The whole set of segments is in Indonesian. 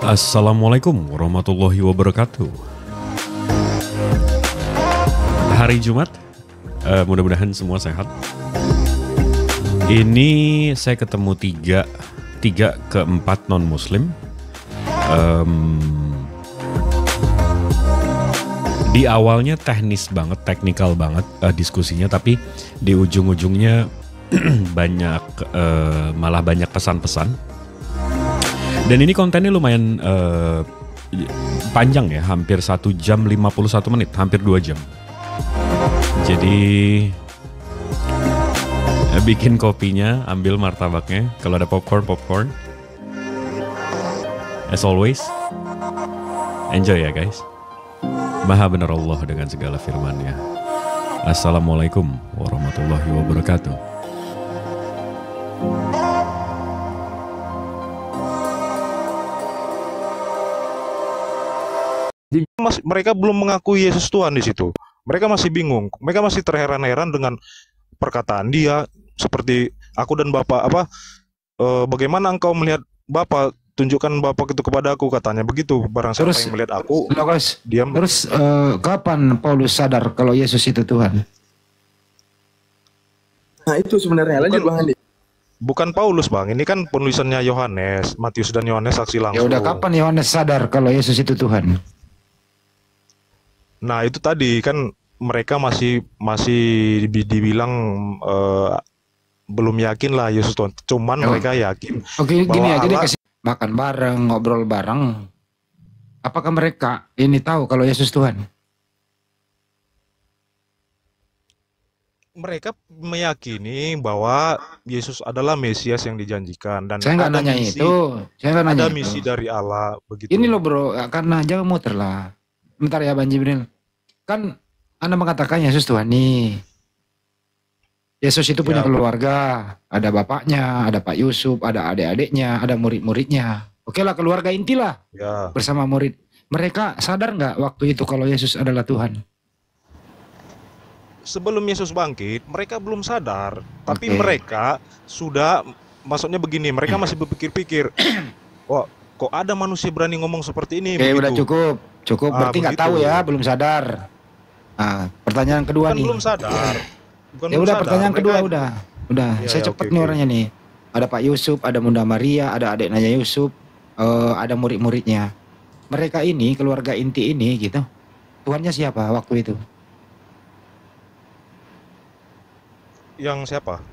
Assalamualaikum warahmatullahi wabarakatuh. Hari Jumat, mudah-mudahan semua sehat. Ini saya ketemu tiga keempat non Muslim. Di awalnya teknis banget, teknikal banget diskusinya, tapi di ujung-ujungnya malah banyak pesan-pesan. Dan ini kontennya lumayan panjang ya, hampir 1 jam 51 menit, hampir 2 jam. Jadi bikin kopinya, ambil martabaknya, kalau ada popcorn. As always, enjoy ya guys. Maha benar Allah dengan segala firman-Nya. Assalamualaikum warahmatullahi wabarakatuh. Mereka belum mengakui Yesus Tuhan di situ. Mereka masih bingung. Mereka masih terheran-heran dengan perkataan dia seperti aku dan Bapak bagaimana engkau melihat Bapak, tunjukkan Bapak itu kepada aku, katanya begitu. Barang siapa yang melihat aku, diam. Terus kapan Paulus sadar kalau Yesus itu Tuhan? Nah itu sebenarnya lanjut Bang Andi. Bukan Paulus Bang, ini kan penulisannya Yohanes, Matius dan Yohanes saksi langsung. Ya udah, kapan Yohanes sadar kalau Yesus itu Tuhan? Nah itu tadi kan mereka masih dibilang belum yakin lah Yesus Tuhan. Cuman mereka yakin. Oke, gini aja deh, kasih makan bareng, ngobrol bareng. Apakah mereka ini tahu kalau Yesus Tuhan? Mereka meyakini bahwa Yesus adalah Mesias yang dijanjikan, dan saya nggak nanya misi, itu. Saya nggak nanya ada misi dari Allah begitu. Ini loh bro, karena jangan muter lah. Bentar ya Bang Jibril. Kan Anda mengatakan Yesus Tuhan nih. Yesus itu punya keluarga. Ada bapaknya, ada Pak Yusuf, ada adik-adiknya, ada murid-muridnya. Oke lah, keluarga inti lah. Ya. Bersama murid. Mereka sadar nggak waktu itu kalau Yesus adalah Tuhan? Sebelum Yesus bangkit, mereka belum sadar. Tapi mereka sudah, maksudnya begini, mereka masih berpikir-pikir. Wah, kok ada manusia berani ngomong seperti ini? Oke, udah cukup. Berarti nggak tahu ya, belum sadar. Nah, pertanyaan kedua nih. Belum sadar. Ya udah, pertanyaan kedua udah. Ya, saya cepet nih orangnya nih. Ada Pak Yusuf, ada Bunda Maria, ada adiknya Yusuf, ada murid-muridnya. Mereka ini, keluarga inti ini gitu. Tuhannya siapa waktu itu? Yang siapa?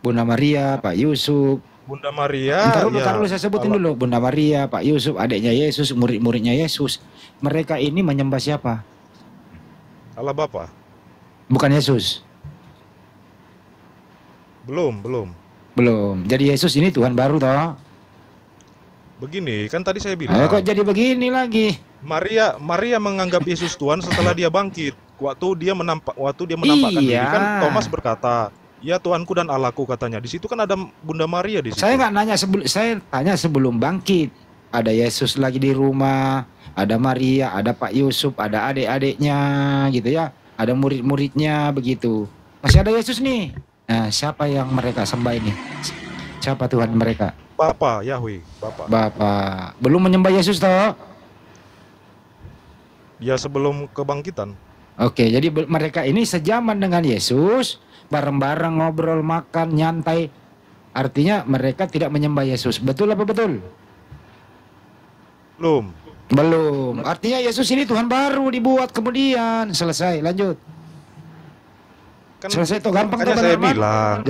Bunda Maria, Pak Yusuf. Bunda Maria. Ntar dulu saya sebutin dulu. Bunda Maria, Pak Yusuf, adiknya Yesus, murid-muridnya Yesus. Mereka ini menyembah siapa? Allah Bapa. Bukan Yesus. Belum. Jadi Yesus ini Tuhan baru toh? Begini, kan tadi saya bilang. Kok jadi begini lagi? Maria menganggap Yesus Tuhan setelah dia bangkit. Waktu dia menampakkan diri, kan Thomas berkata, "Ya Tuhanku dan Allahku," katanya. Di situ kan ada Bunda Maria di situ. Saya nggak nanya saya tanya sebelum bangkit. Ada Yesus lagi di rumah, ada Maria, ada Pak Yusuf, ada adik-adiknya gitu ya. Ada murid-muridnya begitu. Masih ada Yesus nih. Nah, siapa yang mereka sembah ini? Siapa Tuhan mereka? Bapa, Yahweh, Bapa. Belum menyembah Yesus toh? Ya sebelum kebangkitan. Oke, jadi mereka ini sejaman dengan Yesus, bareng-bareng ngobrol, makan, nyantai. Artinya mereka tidak menyembah Yesus. Betul apa betul? Belum. Artinya Yesus ini Tuhan baru dibuat kemudian. Selesai, lanjut. Selesai itu gampang kan saya bilang.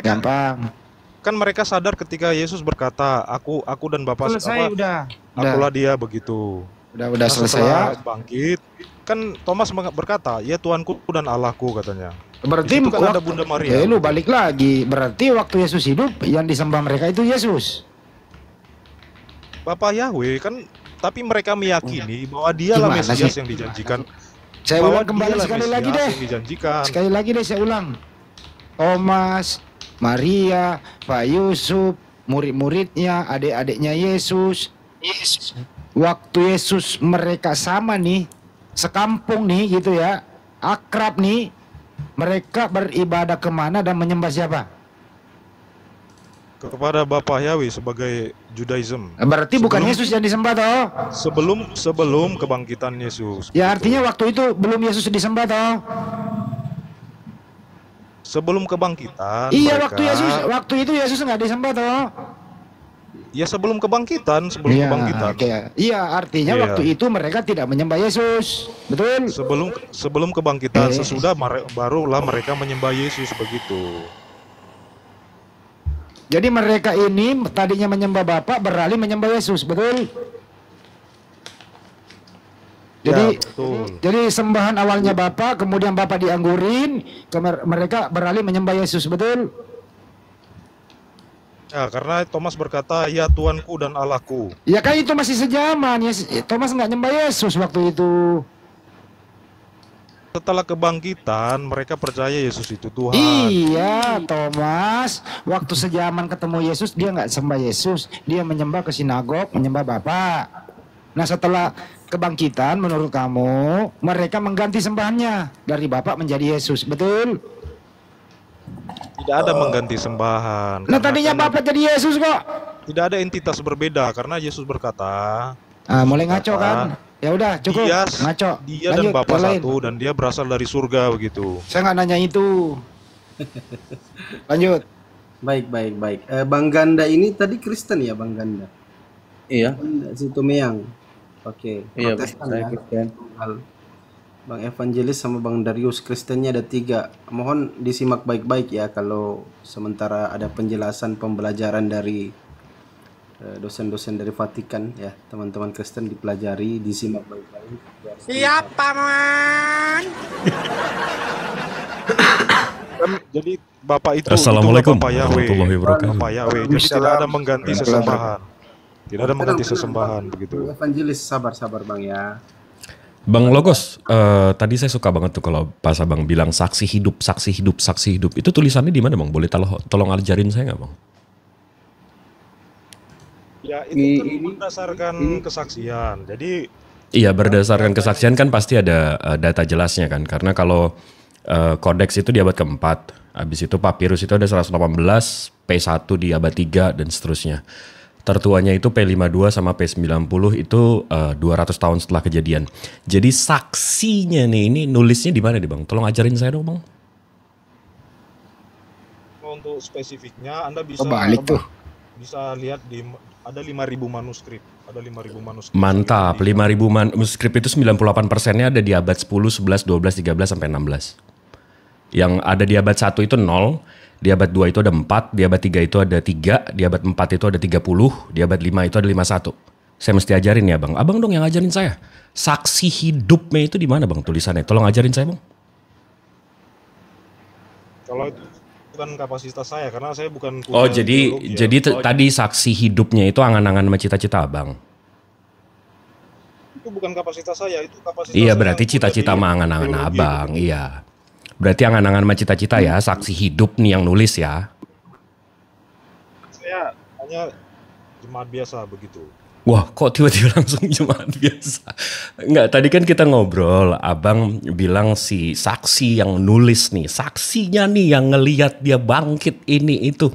Gampang. Kan mereka sadar ketika Yesus berkata, aku dan Bapa selesai, udah. Akulah dia, begitu. Udah selesai ya. Bangkit, kan Thomas berkata, "Ya Tuhanku dan Allahku," katanya. Berarti kan ada Bunda Maria. Lu balik lagi. Berarti waktu Yesus hidup yang disembah mereka itu Yesus. Bapa Yahweh kan, tapi mereka meyakini bahwa dialah Mesias yang dijanjikan. Saya ulang kembali sekali lagi deh. Sekali lagi deh saya ulang. Thomas, Maria, Pak Yusuf, murid-muridnya, adik-adiknya Yesus. Waktu Yesus mereka sama nih, sekampung nih gitu ya, akrab nih, mereka beribadah kemana dan menyembah siapa? Ke kepada Bapak Yahweh sebagai Judaism. Berarti bukan Yesus yang disembah toh? Sebelum kebangkitan Yesus. Ya artinya waktu itu belum Yesus disembah toh? Sebelum kebangkitan. Iya, mereka, waktu itu Yesus nggak disembah toh? Ya sebelum kebangkitan. Iya, artinya Iya. waktu itu mereka tidak menyembah Yesus, betul? Sebelum kebangkitan, Eh. sesudah barulah mereka menyembah Yesus begitu. Jadi mereka ini tadinya menyembah Bapa beralih menyembah Yesus, betul? Jadi, Ya, betul. jadi sembahan awalnya Bapa, kemudian Bapa dianggurin, mereka beralih menyembah Yesus, betul? Ya, karena Thomas berkata, ya Tuanku dan Allahku. Ya kan itu masih sejaman, Thomas nggak nyembah Yesus waktu itu. Setelah kebangkitan, mereka percaya Yesus itu Tuhan. Iya, Thomas, waktu sejaman ketemu Yesus, dia nggak sembah Yesus, dia menyembah ke sinagog, menyembah Bapa. Nah setelah kebangkitan, menurut kamu, mereka mengganti sembahannya dari Bapa menjadi Yesus, betul? Tidak ada mengganti sembahan. Nah tadinya Bapa jadi Yesus kok. Tidak ada entitas berbeda, karena Yesus berkata, Mulai ngaco kan? Ya udah cukup, ngaco. Dia dan Lanjut, Bapa yang lain. satu, dan dia berasal dari surga begitu. Saya nggak nanya itu. Lanjut. Baik. Bang Ganda ini tadi Kristen ya, Bang Ganda? Iya. Bang Situ Meyang. Oke. Iya, Protestan saya ya. Kristen. Bang Evangelis sama Bang Darius, Kristennya ada 3. Mohon disimak baik-baik ya, kalau sementara ada penjelasan pembelajaran dari dosen-dosen dari Vatikan ya, teman-teman Kristen dipelajari, disimak baik-baik. Siapa man? Jadi Bapak itu Assalamualaikum Bapak Yahweh. warahmatullahi wabarakatuh. Bapak Yahweh. Jadi tidak ada mengganti sesembahan. Tidak ada mengganti sesembahan begitu. Bang Evangelis, sabar Bang ya. Bang Logos, tadi saya suka banget tuh kalau pas Abang bilang saksi hidup. Itu tulisannya di mana Bang? Boleh tolong ajarin saya nggak Bang? Ya itu kan berdasarkan kesaksian. Jadi Iya, berdasarkan kesaksian kan pasti ada data jelasnya kan. Karena kalau kodeks itu di abad keempat, habis itu papirus itu ada 118, P1 di abad 3 dan seterusnya. Tertuanya itu P52 sama P90 itu 200 tahun setelah kejadian. Jadi saksinya nih, ini nulisnya di mana nih Bang? Tolong ajarin saya dong Bang. untuk spesifiknya Anda bisa bisa lihat di ada 5.000 manuskrip. Ada 5.000 manuskrip. Mantap, 5.000 manuskrip itu 98%-nya ada di abad 10, 11, 12, 13 sampai 16. Yang ada di abad 1 itu 0, di abad 2 itu ada 4, di abad 3 itu ada 3, di abad 4 itu ada 30, di abad 5 itu ada 51. Saya mesti ajarin ya Bang. Abang dong yang ajarin saya. Saksi hidupnya itu di mana Bang tulisannya? Tolong ajarin saya Bang. Kalau itu bukan kapasitas saya karena saya bukan punya Oh jadi teologi, jadi tadi saksi hidupnya itu angan-angan sama cita-cita Abang. itu bukan kapasitas saya, itu kapasitas Iya saya berarti yang cita-cita punya di sama angan-angan teologi, Abang. gitu. Iya. Berarti angan-angan sama cita-cita ya. Saksi hidup nih yang nulis ya. Saya hanya jemaat biasa begitu. Wah, kok tiba-tiba langsung jemaat biasa? Enggak, tadi kan kita ngobrol, Abang bilang si saksi yang nulis nih, saksinya nih yang ngelihat dia bangkit ini itu.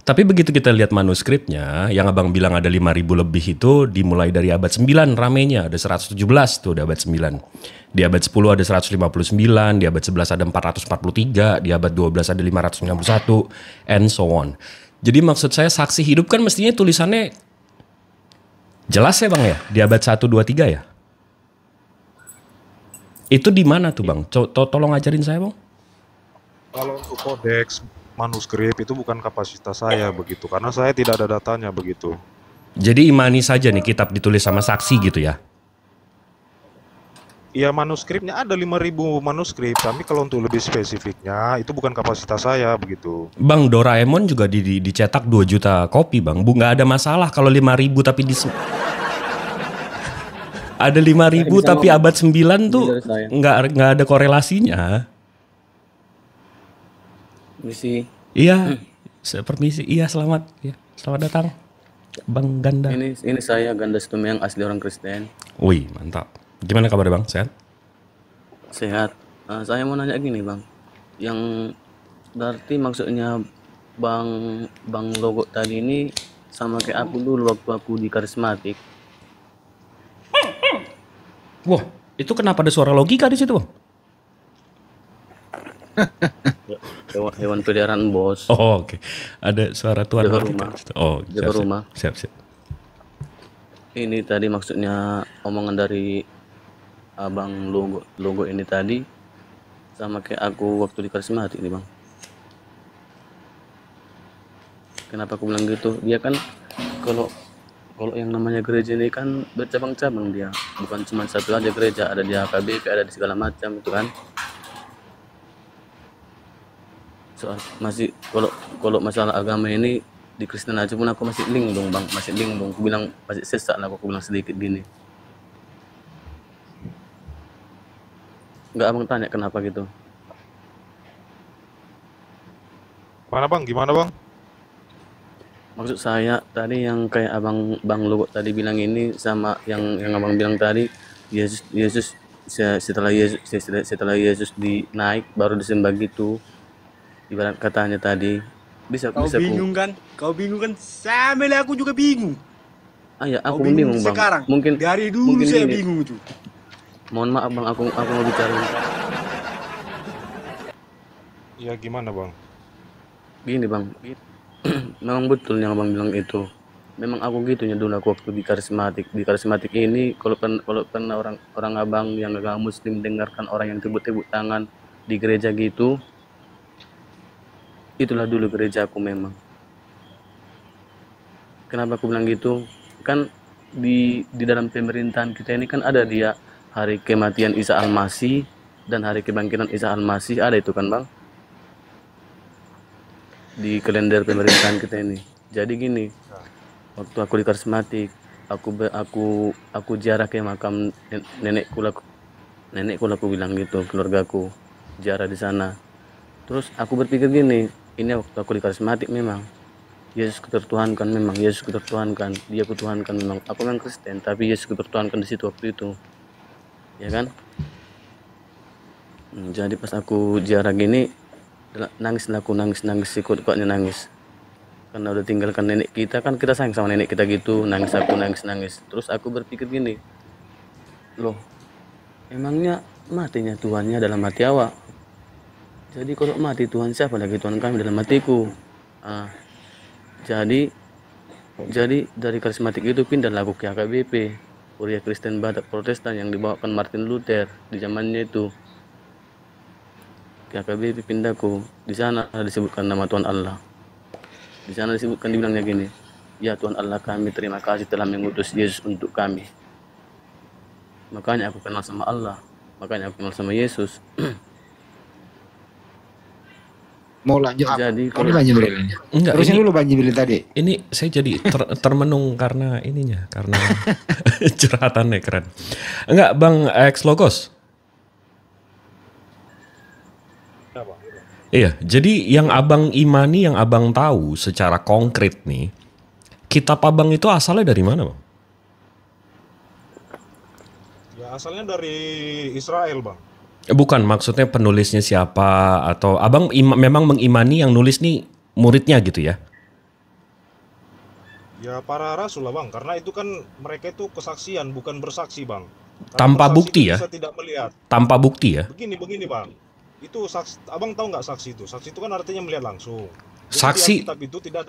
Tapi begitu kita lihat manuskripnya, yang Abang bilang ada 5.000 lebih itu dimulai dari abad 9 ramenya, ada 117 tuh di abad 9. Di abad 10 ada 159, di abad 11 ada 443, di abad 12 ada 591, and so on. Jadi maksud saya saksi hidup kan mestinya tulisannya jelas ya Bang ya, di abad 1, 2, 3 ya? Itu di mana tuh Bang? Tolong ajarin saya Bang. Kalau untuk kodeks manuskrip itu bukan kapasitas saya begitu karena saya tidak ada datanya begitu. Jadi imani saja nih kitab ditulis sama saksi gitu ya? Iya manuskripnya ada 5.000 manuskrip, tapi kalau untuk lebih spesifiknya itu bukan kapasitas saya begitu. Bang, Doraemon juga dicetak 2 juta kopi Bang. Bu, nggak ada masalah kalau 5.000 tapi ada 5.000 tapi abad 9 tuh nggak ada korelasinya. Misi. Iya, permisi. Iya, selamat. Ya, selamat datang, Bang Ganda. Ini saya Ganda Situmeyang, asli orang Kristen. Wih, mantap. Gimana kabar Bang? Sehat? Sehat. Saya mau nanya gini Bang, yang berarti maksudnya Bang Bang Logo tadi ini sama kayak aku dulu waktu aku di karismatik. Wah, itu kenapa ada suara logika di situ, Bang? Hewan peliharaan bos. Oh, oke. Ada suara tuan Jaga logika rumah. di situ. Oh, Jaga rumah. Siap. Ini tadi maksudnya omongan dari Abang Logo ini tadi sama kayak aku waktu di karismatik nih Bang. Kenapa aku bilang gitu? Dia kan kalau yang namanya gereja ini kan bercabang-cabang dia. Bukan cuma satu aja gereja, ada di HKBP, ada di segala macam itu kan. Soal masih kalau masalah agama ini di Kristen aja pun aku masih linglung Bang, masih linglung. Aku bilang masih sesak lah aku bilang sedikit gini. Enggak Abang tanya kenapa gitu. Mana Bang? Gimana Bang? Maksud saya tadi yang kayak Bang Logo tadi bilang ini sama yang Abang bilang tadi, Yesus setelah Yesus dinaik baru disembah gitu. Ibarat katanya tadi bisa Kau bingung kan? Sama lah aku juga bingung. ya Kau aku bingung Bang. sekarang. Mungkin Dari dulu mungkin saya gini. bingung itu. Mohon maaf Bang, aku mau bicara. Ya gimana Bang? Gini Bang, memang betul yang Abang bilang itu. Memang aku gitunya dulu aku waktu di karismatik. Di karismatik ini kalau pernah orang Abang yang agak muslim dengarkan orang yang tepuk-tepuk tangan di gereja gitu, itulah dulu gereja aku memang. Kenapa aku bilang gitu? Kan di dalam pemerintahan kita ini kan ada dia hari kematian Isa Al-Masih dan hari kebangkitan Isa Al-Masih, ada itu kan Bang? Di kalender pemerintahan kita ini. Jadi gini, waktu aku di karismatik, aku ziarah ke makam nenekku lah aku bilang gitu, keluargaku ziarah di sana. Terus aku berpikir gini, ini waktu aku di karismatik memang Yesus kutertuhankan, memang Yesus kutertuhankan, dia kutuhankan memang. Aku memang Kristen, tapi Yesus kutertuhankan di situ waktu itu, ya kan? Jadi pas aku ziarah gini, nangis ikut kuatnya nangis. Karena udah tinggalkan nenek kita, kan kita sayang sama nenek kita gitu, nangis. Terus aku berpikir gini, loh, emangnya matinya Tuhannya dalam hati awak? Jadi kalau mati Tuhan siapa lagi Tuhan kami dalam hatiku? Jadi dari karismatik itu pindahlah aku ke HKBP, Kuria Kristen Batak Protestan yang dibawakan Martin Luther di zamannya itu. Ke HKBP pindahku, di sana disebutkan nama Tuhan Allah. Di sana disebutkan, dibilangnya gini, ya Tuhan Allah kami terima kasih telah mengutus Yesus untuk kami. Makanya aku kenal sama Allah, makanya aku kenal sama Yesus. Mau lanjut apa? Jadi Mau lanjut Jibril. Enggak, Terusin ini- dulu Bang Jibril tadi. Ini saya jadi termenung karena ininya, karena curhatannya keren. Enggak, Bang X Logos. Ya Bang. Iya, jadi yang abang imani, yang abang tahu secara konkret nih, kitab abang itu asalnya dari mana, Bang? Ya asalnya dari Israel Bang. Bukan, maksudnya penulisnya siapa, atau abang memang mengimani yang nulis nih muridnya gitu ya? Ya para rasul lah Bang, karena itu kan mereka itu kesaksian bukan bersaksi Bang. Karena Tanpa bersaksi bukti itu ya? Bisa tidak melihat. Tanpa bukti ya? Begini Bang. Itu saksi, Abang tahu nggak saksi itu? Saksi itu kan artinya melihat langsung. Jadi Saksi- di Alkitab itu tidak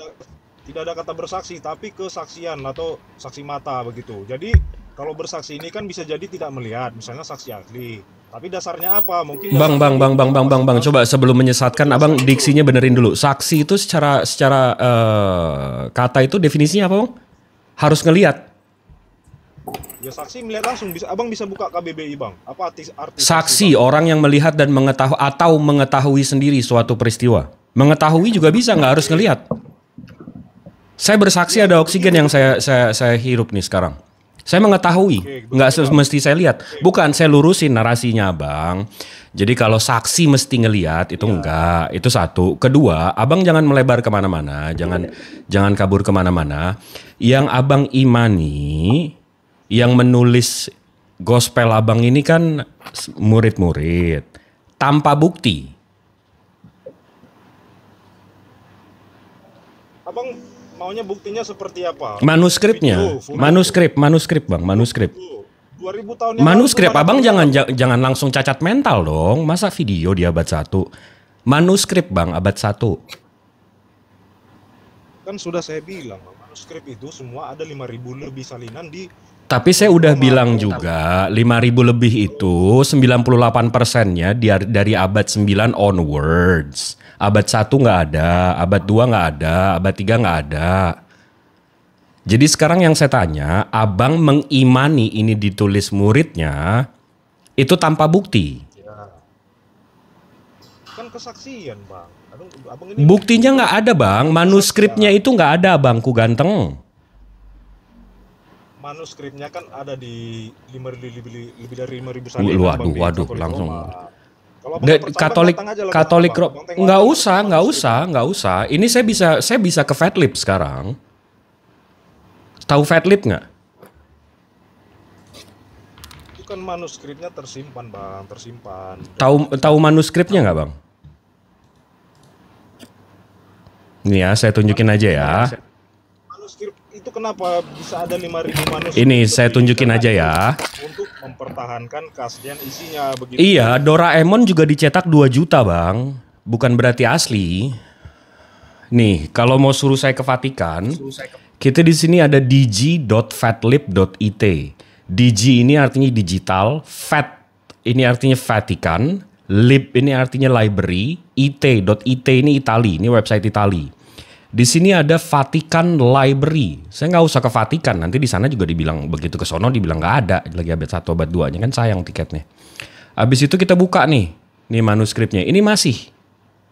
ada kata bersaksi, tapi kesaksian atau saksi mata begitu. Jadi kalau bersaksi ini kan bisa jadi tidak melihat, misalnya saksi ahli. Tapi dasarnya apa? Mungkin Bang, dasarnya coba sebelum menyesatkan, abang diksinya benerin dulu. Saksi itu secara kata itu definisinya apa, Bang? Harus ngelihat. Ya saksi melihat langsung. Abang bisa buka KBBI Bang. Apa arti Saksi Bang? orang yang melihat dan mengetahui sendiri suatu peristiwa. Mengetahui juga bisa, nggak harus ngelihat. Saya bersaksi ada oksigen yang saya hirup nih sekarang. Saya mengetahui, nggak mesti saya lihat. Bukan, saya lurusin narasinya, Bang. Jadi kalau saksi mesti ngelihat itu enggak, itu satu. Kedua, abang jangan melebar kemana-mana, jangan kabur kemana-mana. Yang abang imani, yang menulis gospel abang ini kan murid-murid tanpa bukti. Abang maunya buktinya seperti apa? Manuskripnya, Video, foto. manuskrip Bang, manuskrip. 2000 tahun yang Manuskrip, lalu tuh abang mana jangan langsung cacat mental dong. Masa video di abad 1? Manuskrip Bang, abad 1. kan sudah saya bilang, Bang, manuskrip itu semua ada 5.000 lebih salinan di Tapi saya udah bilang juga 5.000 lebih itu 98%-nya dari abad 9 onwards. Abad 1 nggak ada, abad 2 nggak ada, abad 3 nggak ada. Jadi sekarang yang saya tanya, abang mengimani ini ditulis muridnya itu tanpa bukti. kan kesaksian, Bang. Abang ini Buktinya nggak ada bang, manuskripnya itu nggak ada bangku ganteng. manuskripnya kan ada di lebih dari 5.000 salinan. Waduh, Bang, di waduh, Katolik langsung. Roma. Kalau Abang nggak percaya, Bang, datang aja lah ke Katolik Bang. Bang tengok nggak aja usah. Ini saya bisa ke Fatlib sekarang. Tahu Fatlib nggak? Itu kan manuskripnya tersimpan, Bang, tersimpan. Tahu manuskripnya nggak bang? Ini ya, saya tunjukin aja ya. Manuskrip itu kenapa bisa ada 5.000 manuskrip? Ini saya tunjukin aja ya. Untuk mempertahankan keaslian isinya begitu. Iya, Doraemon juga dicetak 2 juta bang. Bukan berarti asli. Nih, kalau mau suruh saya ke Vatikan, kita di sini ada dg.fatlib.it. DG ini artinya digital, Fat ini artinya Vatikan, Lib ini artinya library, it ini Itali, ini website Itali. Di sini ada Vatikan Library. Saya nggak usah ke Vatikan, nanti di sana juga dibilang begitu ke sono dibilang nggak ada lagi abad 1 abad 2-nya kan sayang tiketnya. Habis itu kita buka nih manuskripnya. Ini masih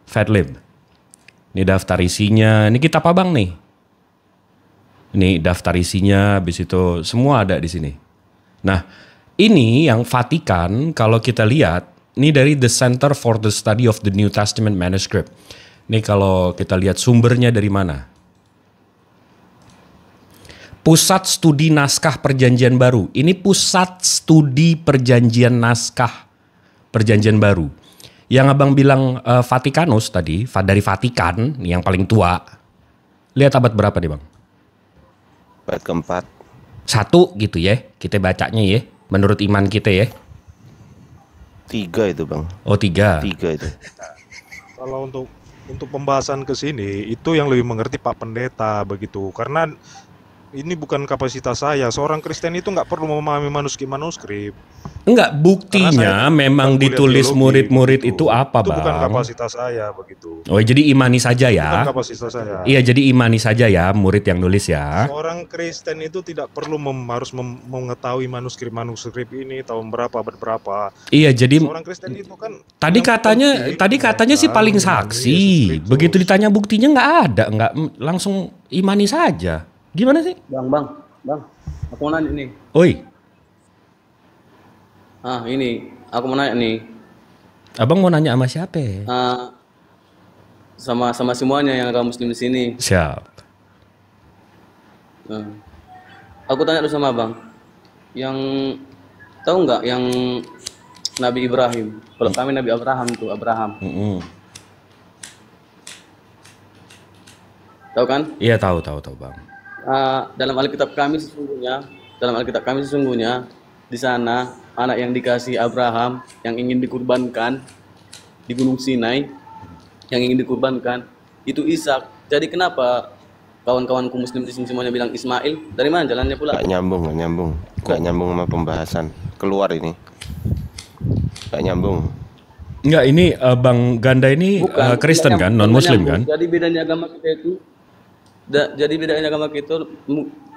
Fatlib. Ini daftar isinya. Ini kitab abang nih. Ini daftar isinya, habis itu semua ada di sini. Nah, ini yang Vatikan kalau kita lihat, ini dari The Center for the Study of the New Testament Manuscript. Ini kalau kita lihat sumbernya dari mana. Pusat Studi Naskah Perjanjian Baru. Ini Pusat Studi Perjanjian Naskah Perjanjian Baru. Yang abang bilang Vatikanus tadi, dari Vatikan, yang paling tua. Lihat abad berapa nih bang? Abad keempat. 1 gitu ya, kita bacanya ya, menurut iman kita ya. 3 itu bang. Oh 3. 3 itu. Kalau untuk pembahasan ke sini itu yang lebih mengerti Pak Pendeta begitu. Karena ini bukan kapasitas saya. Seorang Kristen itu nggak perlu memahami manuskrip. Enggak, buktinya memang kuliah ditulis teologi, murid-murid begitu. itu apa Itu bang? bukan kapasitas saya begitu. Oh jadi imani saja ya? Bukan kapasitas saya. Iya jadi imani saja ya murid yang nulis ya. Seorang Kristen itu tidak perlu harus mengetahui manuskrip ini tahun berapa, abad berapa. Iya jadi Seorang Kristen itu kan tadi yang katanya penting sih paling mereka saksi. memahami Yesus Begitu Kristus. ditanya buktinya nggak ada, nggak langsung imani saja. Gimana sih? Bang, aku mau nanya nih. Oi, Ini aku mau nanya nih. abang mau nanya sama siapa? Sama semuanya yang agama Muslim di sini. Siap. Aku tanya dulu sama abang. Yang tahu nggak yang Nabi Ibrahim? Kalau kami Nabi Abraham tuh Abraham. Tahu kan? Iya tahu bang. Dalam Alkitab kami sesungguhnya di sana anak yang dikasih Abraham yang ingin dikurbankan di Gunung Sinai yang ingin dikurbankan itu Ishak. Jadi kenapa kawan-kawanku Muslim di sini semuanya bilang Ismail? Dari mana jalannya pula? Gak nyambung sama pembahasan. Keluar ini. Gak nyambung. Enggak, ini Bang Ganda ini Kristen kan, non Muslim kan? Jadi bedanya agama kita itu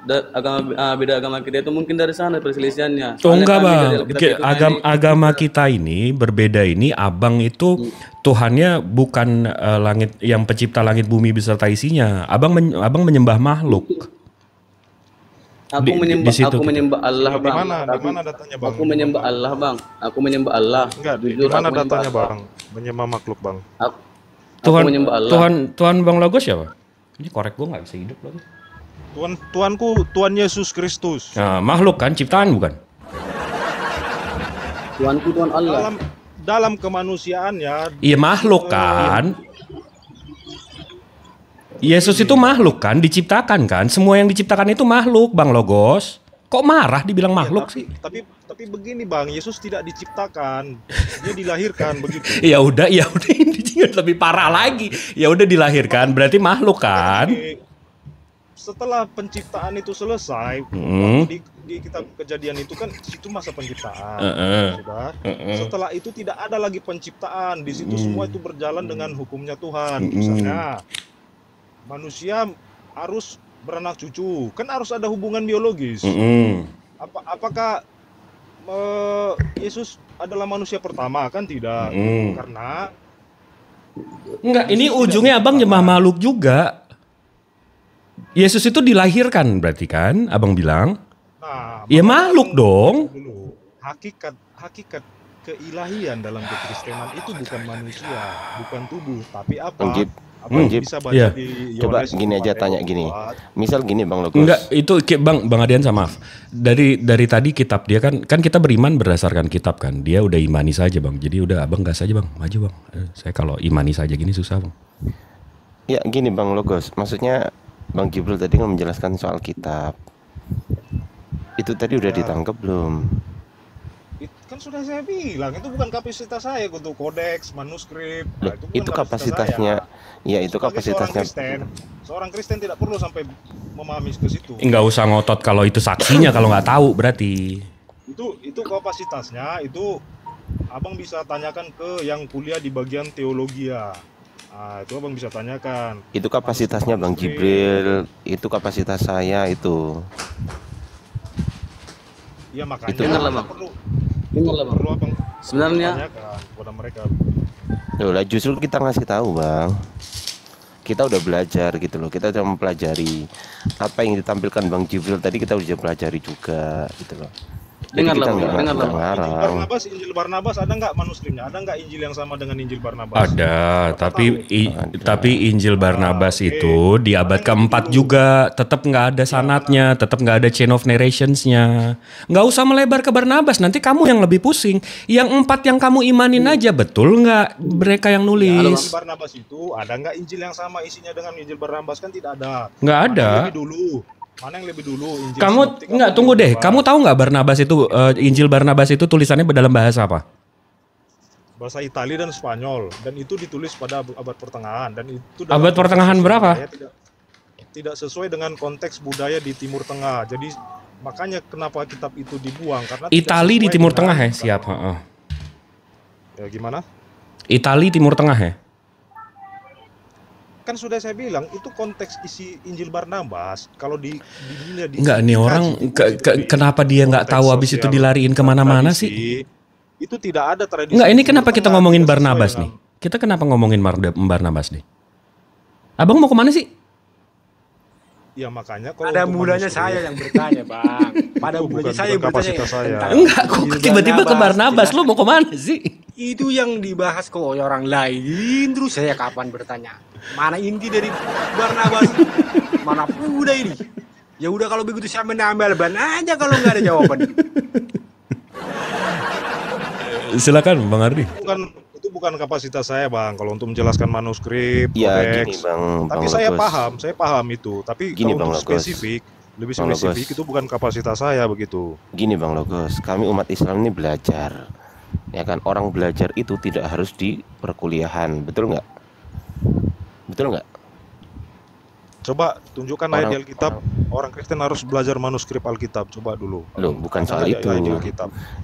beda agama kita itu mungkin dari sana perselisihannya. Oh Soalnya enggak kami bang, dari Alkitab itu agama kita ini berbeda ini. Abang itu Tuhannya bukan langit yang pencipta langit bumi beserta isinya. Abang menyembah makhluk. Aku menyembah Allah Di bang. mana datanya, Bang? Aku menyembah Allah bang. Aku menyembah Allah. Enggak, di Jujur, mana aku menyembah datanya, Allah. Bang? Menyembah makhluk, Bang. Aku menyembah Allah. Tuhan Bang Logos siapa? Ini korek gue nggak bisa hidup lagi. Tuhan Yesus Kristus. Nah, makhluk kan, ciptaan bukan? Tuhanku Tuhan Allah. Dalam kemanusiaannya. Iya makhluk kan. Yesus itu makhluk kan, diciptakan kan? Semua yang diciptakan itu makhluk, Bang Logos. Kok marah dibilang makhluk sih? Tapi begini Bang, Yesus tidak diciptakan, dia dilahirkan begitu. Ya udah ini lebih parah lagi. Ya udah dilahirkan, berarti makhluk kan? Setelah penciptaan itu selesai, waktu di kitab Kejadian itu kan itu masa penciptaan, sudah. Setelah itu tidak ada lagi penciptaan, di situ semua itu berjalan dengan hukumnya Tuhan. Misalnya manusia harus beranak cucu, kan harus ada hubungan biologis. Apakah Yesus adalah manusia pertama? Kan tidak, karena enggak. Ini ujungnya abang jemaah makhluk juga. Yesus itu dilahirkan berarti kan, abang bilang? Nah, ya makhluk dong. Dulu, hakikat keilahian dalam kekristenan itu bukan manusia, bukan tubuh, tapi apa? Abang bisa baca di coba Yohanes gini aja tanya gini. Misal gini Bang Logos. Enggak, itu Bang Adian sama maaf. Dari tadi kitab dia kan kita beriman berdasarkan kitab kan. Dia udah imani saja Bang. Jadi udah abang gas aja Bang, maju Bang. Saya kalau imani saja gini susah Bang. Ya gini Bang Logos, maksudnya Bang Jibril tadi kan menjelaskan soal kitab. Itu tadi udah ditangkap belum? Kan sudah saya bilang, itu bukan kapasitas saya untuk kodeks, manuskrip. Nah, itu kapasitasnya. Ya itu kapasitasnya. Seorang Kristen tidak perlu sampai memahami ke situ. Enggak usah ngotot kalau itu saksinya kalau nggak tahu berarti. Itu kapasitasnya, itu abang bisa tanyakan ke yang kuliah di bagian teologi ya. Nah, itu abang bisa tanyakan. Itu kapasitasnya Bang Jibril, itu kapasitas saya itu. Ya makanya itu perlu abang sebenarnya kepada mereka. Lah justru kita ngasih tahu Bang. Kita udah belajar gitu loh. Kita udah mempelajari apa yang ditampilkan Bang Jibril tadi, kita udah pelajari juga gitu loh. Jadi kita nggak ngarang. Injil Barnabas ada nggak manuskripnya? Ada nggak Injil yang sama dengan Injil Barnabas? Ada, tapi Injil Barnabas itu di abad keempat juga tetap nggak ada sanadnya, tetap nggak ada chain of narrationsnya. Nggak usah melebar ke Barnabas, nanti kamu yang lebih pusing. Yang 4 yang kamu imanin aja, betul nggak mereka yang nulis? Injil Barnabas itu ada nggak Injil yang sama isinya dengan Injil Barnabas? Kan tidak ada. Nggak ada. Mana yang lebih dulu? Injil kamu nggak tunggu deh. Kamu tahu nggak Barnabas itu Injil Barnabas itu tulisannya dalam bahasa apa? Bahasa Italia dan Spanyol, dan itu ditulis pada abad pertengahan, dan itu abad pertengahan berapa? Tidak sesuai dengan konteks budaya di Timur Tengah. Jadi makanya kenapa kitab itu dibuang, karena Italia di Timur Tengah ya, siap. Ya gimana? Italia Timur Tengah ya? Kan sudah saya bilang itu konteks isi Injil Barnabas. Kalau di enggak nih orang kenapa dia nggak tahu habis itu dilariin kemana-mana sih? Itu tidak ada tradisi. Enggak, ini kenapa kita ngomongin Barnabas nih? Kita kenapa ngomongin Barnabas nih? Abang mau kemana sih? Ya makanya kalau ada mulanya saya yang bertanya Bang. Pada mulanya saya yang bertanya. Enggak, kok tiba-tiba ke Barnabas, lu mau kemana sih? Itu yang dibahas kok orang lain, terus saya kapan bertanya? Mana inti dari Barnabas? Mana udah ini? Ya udah kalau begitu saya menambah ban aja kalau nggak ada jawaban. Silakan Bang Ardi. Itu bukan kapasitas saya Bang kalau untuk menjelaskan manuskrip, ya, kodeks. Gini, Bang tapi saya paham itu. Tapi gini, kalau Bang untuk lebih spesifik itu bukan kapasitas saya begitu. Gini Bang Logos, kami umat Islam ini belajar. Ya kan, orang belajar itu tidak harus di perkuliahan, betul nggak? Betul nggak? Coba tunjukkan ayat di Alkitab, orang Kristen harus belajar manuskrip Alkitab. Coba dulu. Loh, bukan soal itu.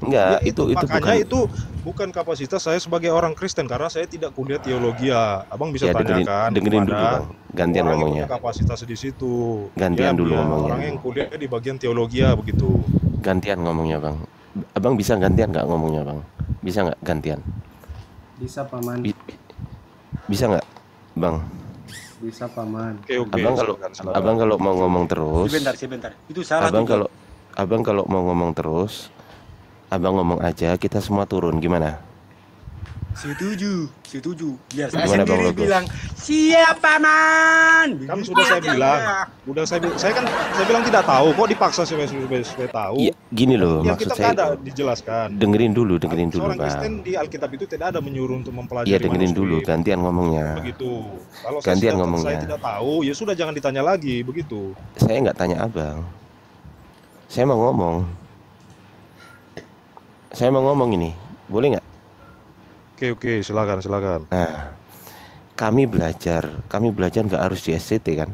Enggak, ya, itu makanya itu bukan kapasitas saya sebagai orang Kristen karena saya tidak kuliah teologi ya. Abang bisa tanyakan. Dengerin dulu Bang. Gantian ngomongnya. Kapasitas di situ. Gantian dulu ngomongnya. Orang yang kuliah di bagian teologi ya begitu. Gantian ngomongnya Bang. Abang bisa gantian nggak ngomongnya Bang? Bisa nggak gantian? Bisa Paman. Bisa nggak Bang? Bisa Paman. Oke. Abang kalau mau ngomong terus. Sebentar. Itu salah. Abang kalau mau ngomong terus, abang ngomong aja, kita semua turun, gimana? Setuju. Biar saya Gimana, sendiri Bang Logos? bilang Siap paman. Kan sudah saya bilang, saya bilang tidak tahu, kok dipaksa supaya tahu. Iya, gini loh Ya maksud kita saya. nggak ada dijelaskan. Dengerin dulu Seorang Bang. Kristen di Alkitab itu tidak ada menyuruh untuk mempelajari Iya, dengerin manuskrip. dulu, gantian ngomongnya. Begitu. Kalau Gantian saya ngomongnya. tidak tahu, ya sudah jangan ditanya lagi, begitu. Saya nggak tanya abang. Saya mau ngomong ini, boleh nggak? Oke, silakan. Nah, kami belajar nggak harus di STT kan?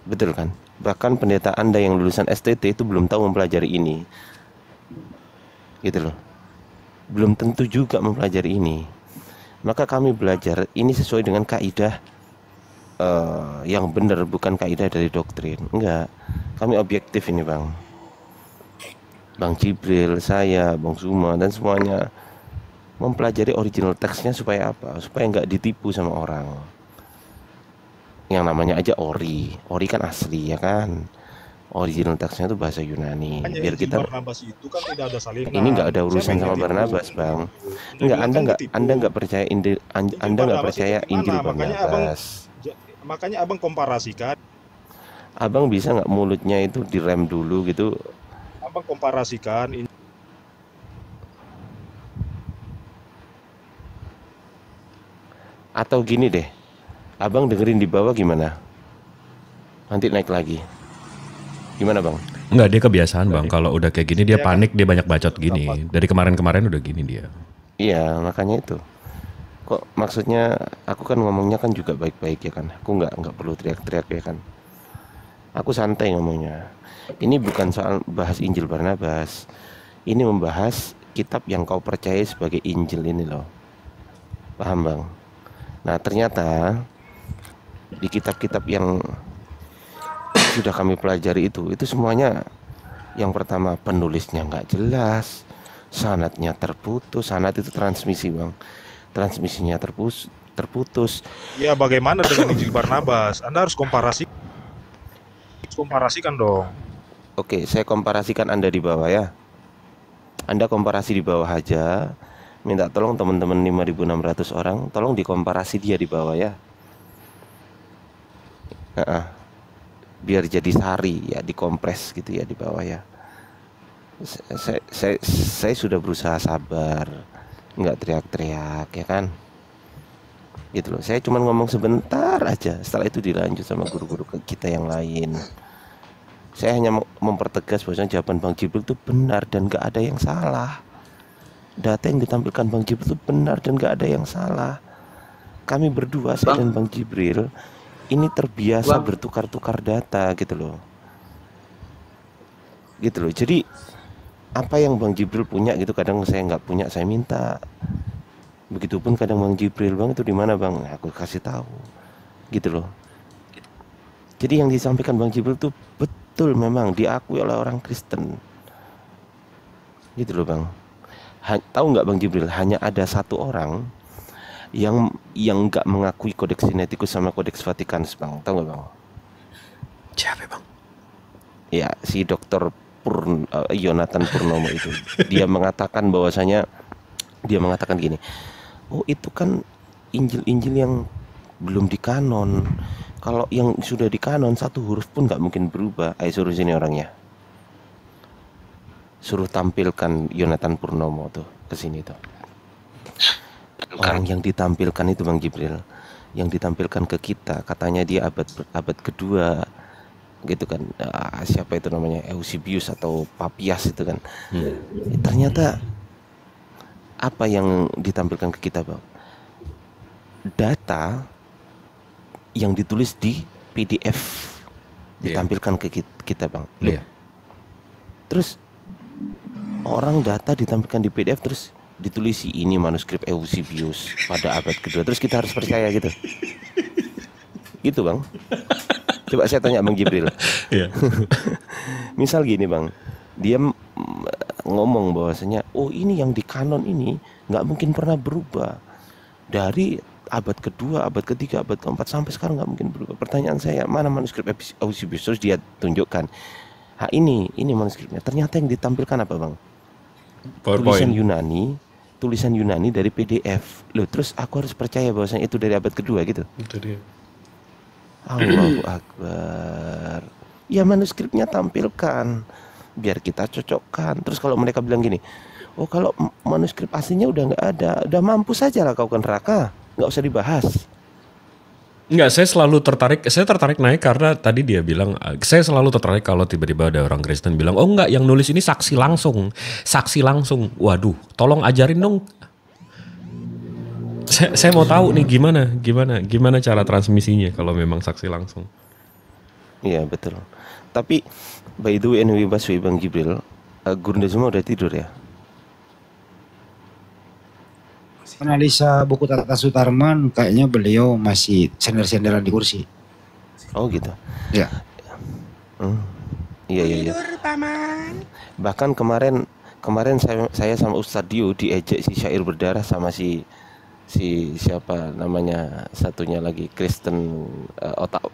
Betul kan? Bahkan pendeta Anda yang lulusan STT itu belum tahu mempelajari ini, gitu loh. Belum tentu juga mempelajari ini. Maka kami belajar ini sesuai dengan kaidah yang benar, bukan kaidah dari doktrin. Enggak, kami objektif ini Bang Jibril, saya, Bang Suma, dan semuanya mempelajari original teksnya supaya apa? Supaya nggak ditipu sama orang. Yang namanya aja ori kan asli ya kan. Original teksnya itu bahasa Yunani. Hanya Biar Injil kita Barnabas itu kan tidak ada salinan. ini nggak ada urusan Siapa yang sama ditipu? Barnabas, Bang. Udah Enggak, bilang kan ditipu. Anda nggak percaya Anda nggak Barnabas percaya itu gimana? Injil Makanya Barnabas. Makanya abang komparasikan. Abang bisa nggak mulutnya itu direm dulu gitu? Abang komparasikan. Atau gini deh, abang dengerin di bawah gimana? Nanti naik lagi. Gimana bang? Enggak, dia kebiasaan bang. Kalau udah kayak gini dia Iya, panik, dia banyak bacot gini. Dari kemarin-kemarin udah gini dia. Iya, makanya itu. Kok maksudnya aku kan ngomongnya kan juga baik-baik ya kan. Aku nggak perlu teriak-teriak ya kan. Aku santai ngomongnya. Ini bukan soal bahas Injil Barnabas. Ini membahas kitab yang kau percaya sebagai Injil ini loh. Paham bang? Nah ternyata di kitab-kitab yang sudah kami pelajari itu semuanya, yang pertama penulisnya nggak jelas, sanadnya terputus. Sanad itu transmisi bang, transmisinya terputus. Ya bagaimana dengan Injil Barnabas? Anda harus komparasikan dong. Oke, saya komparasikan Anda di bawah ya. Anda komparasi di bawah aja. Minta tolong teman-teman 5.600 orang, tolong dikomparasi dia di bawah ya. Biar jadi sari ya, dikompres gitu ya di bawah ya. Saya sudah berusaha sabar, nggak teriak-teriak ya kan. Gitu loh. Saya cuma ngomong sebentar aja. Setelah itu dilanjut sama guru-guru kita yang lain. Saya hanya mempertegas bahwa jawaban Bang Jibril itu benar dan nggak ada yang salah. Data yang ditampilkan Bang Jibril itu benar dan gak ada yang salah. Kami berdua, saya dan Bang Jibril, ini terbiasa bertukar-tukar data gitu loh. Jadi apa yang Bang Jibril punya gitu kadang saya nggak punya, saya minta. Begitupun kadang Bang Jibril, Bang itu di mana Bang? Aku kasih tahu. Gitu loh. Jadi yang disampaikan Bang Jibril itu betul, memang diakui oleh orang Kristen. Gitu loh Bang. Tahu nggak Bang Jibril, hanya ada satu orang yang nggak mengakui Kodeks Sinaiticus sama Kodeks Vatikanus Bang. Tahu nggak Bang? Siapa Bang? Ya si Dr. Yonatan Purnomo itu. Dia mengatakan bahwasanya, dia mengatakan gini, oh itu kan Injil-Injil yang belum dikanon. Kalau yang sudah dikanon satu huruf pun nggak mungkin berubah. Ayo suruh sini orangnya. Suruh tampilkan Yonatan Purnomo tuh ke sini tuh. Orang yang ditampilkan itu Bang Jibril, yang ditampilkan ke kita, katanya dia abad kedua gitu kan. Siapa itu namanya, Eusebius atau Papias itu kan. Ternyata apa yang ditampilkan ke kita Bang? Data yang ditulis di PDF ditampilkan ke kita Bang. Terus orang data ditampilkan di PDF terus ditulis ini manuskrip Eusebius pada abad kedua, terus kita harus percaya gitu. Gitu Bang. Coba saya tanya Bang Jibril. Misal gini Bang, dia ngomong bahwasanya oh ini yang di kanon ini nggak mungkin pernah berubah dari abad kedua, abad ketiga, abad keempat sampai sekarang nggak mungkin berubah. Pertanyaan saya, mana manuskrip Eusebius? Terus dia tunjukkan, ini manuskripnya. Ternyata yang ditampilkan apa Bang? Tulisan Yunani, tulisan Yunani dari PDF. Loh, terus aku harus percaya bahwasanya itu dari abad kedua gitu. Itu dia. Allahu Akbar. Ya manuskripnya tampilkan, biar kita cocokkan. Terus kalau mereka bilang gini, oh kalau manuskrip aslinya udah nggak ada, udah mampus saja lah kau ke neraka, nggak usah dibahas. Enggak, saya tertarik naik karena tadi dia bilang, saya selalu tertarik kalau tiba-tiba ada orang Kristen bilang, oh enggak, yang nulis ini saksi langsung. Waduh, tolong ajarin dong. Saya mau tahu nih gimana cara transmisinya kalau memang saksi langsung. Iya betul. Tapi by the way anyway Bang Jibril, Gurunda semua udah tidur ya? Analisa buku Tata Sutarman kayaknya beliau masih sender-senderan di kursi. Oh gitu. Ya. Iya. Bahkan kemarin saya sama Ustadz Dio diejek si Syair Berdarah sama si siapa namanya satunya lagi Kristen, otak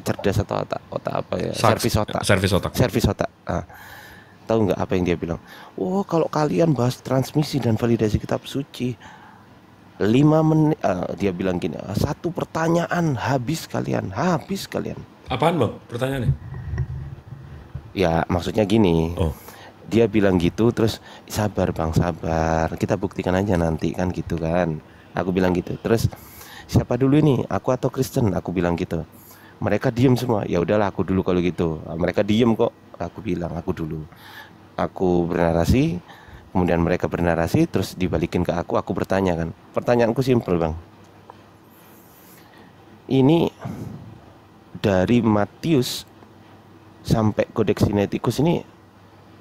cerdas atau otak apa ya? Servis otak. Tahu nggak apa yang dia bilang? Oh kalau kalian bahas transmisi dan validasi kitab suci 5 menit, dia bilang gini, 1 pertanyaan habis kalian. Apaan bang pertanyaannya? Ya maksudnya gini. Oh. Dia bilang gitu, terus sabar bang, sabar, kita buktikan aja nanti kan gitu kan. Aku bilang gitu. Terus siapa dulu ini, aku atau Kristen? Aku bilang gitu. Mereka diem semua. Ya udahlah aku dulu kalau gitu. Mereka diem kok. Aku bilang aku dulu. Aku bernarasi, kemudian mereka bernarasi, terus dibalikin ke aku bertanya kan. Pertanyaanku simpel bang. Ini dari Matius sampai Kodeks Sinaiticus ini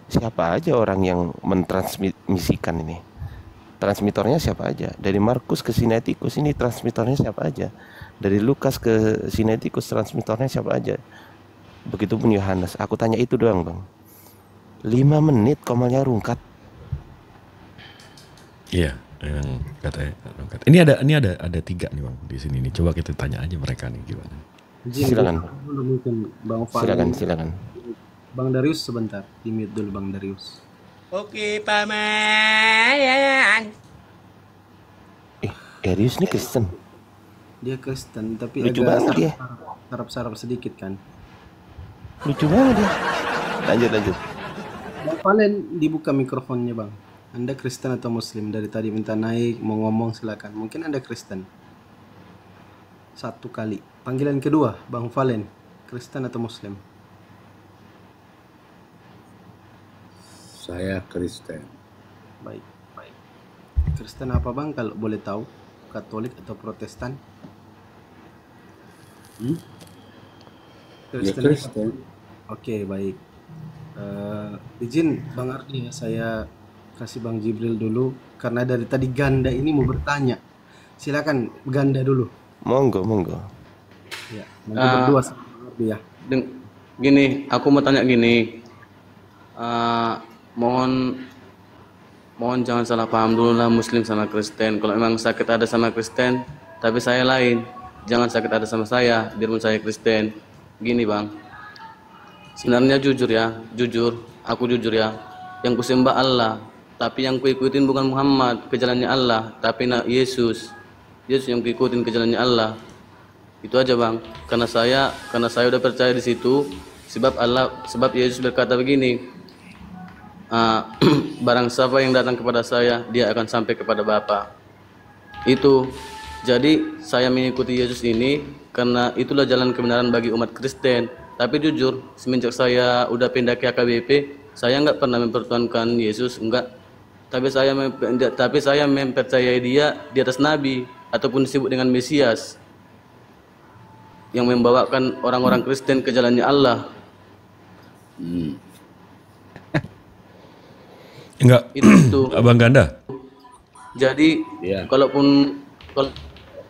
siapa aja orang yang mentransmisikan ini? Transmitornya siapa aja? Dari Markus ke Sinaiticus ini transmitornya siapa aja? Dari Lukas ke Sinaiticus transmitornya siapa aja? Begitupun Yohanes. Aku tanya itu doang bang. 5 menit komalnya rungkat. Iya, yang katanya rungkat. Ini ada 3 nih bang di sini nih. Coba kita tanya aja mereka nih gimana. Silakan. Mungkin Bang Valen. Silakan. Bang Darius sebentar, di-mute dulu Bang Darius. Oke, paman. Darius ini Kristen. Dia Kristen tapi Lucu agak banget dia. sarap-sarap sedikit kan. Lucu banget dia. Lanjut. Bang Valen, dibuka mikrofonnya Bang. Anda Kristen atau Muslim? Dari tadi minta naik, mau ngomong silakan. Mungkin Anda Kristen. 1 kali. Panggilan kedua, Bang Valen, Kristen atau Muslim? Saya Kristen. Baik. Kristen apa Bang kalau boleh tahu? Katolik atau Protestan? Ya Kristen. Oke, baik. Izin Bang Ardi ya, saya kasih Bang Jibril dulu karena dari tadi Ganda ini mau bertanya. Silakan Ganda dulu. Monggo. Ya, nanti berdua sama Bang Ardi ya. Gini, aku mau tanya gini. Mohon jangan salah paham dulu lah Muslim sama Kristen. Kalau memang sakit ada sama Kristen, tapi saya lain, jangan sakit ada sama saya, biarpun saya Kristen. Gini bang, sebenarnya aku jujur ya, yang kusembah Allah, tapi yang kuikutin bukan Muhammad, ke jalannya Allah, tapi Yesus yang kuikutin ke jalannya Allah. Itu aja bang, karena saya udah percaya di situ, sebab Yesus berkata begini. Barang siapa yang datang kepada saya, dia akan sampai kepada Bapa. Itu. Jadi saya mengikuti Yesus ini karena itulah jalan kebenaran bagi umat Kristen. Tapi jujur, semenjak saya udah pindah ke AKBP, saya nggak pernah mempertuhankan Yesus, enggak. Tapi saya mempercayai dia di atas Nabi ataupun disebut dengan Mesias yang membawakan orang-orang Kristen ke jalannya Allah. Enggak, itu Abang Ganda. Jadi kalau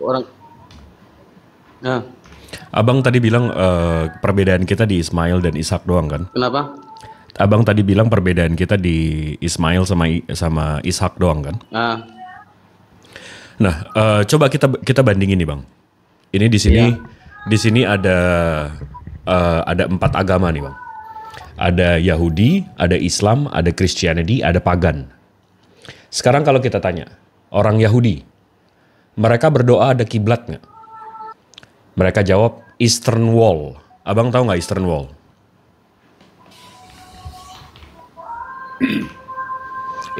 orang, nah, Abang tadi bilang perbedaan kita di Ismail dan Ishak doang kan? Kenapa? Abang tadi bilang perbedaan kita di Ismail sama Ishak doang kan? Nah, coba kita bandingin nih bang. Ini di sini ada 4 agama nih bang. Ada Yahudi, ada Islam, ada Christianity, ada pagan. Sekarang kalau kita tanya, orang Yahudi, mereka berdoa ada kiblat nggak? Mereka jawab Eastern Wall. Abang tahu nggak Eastern Wall?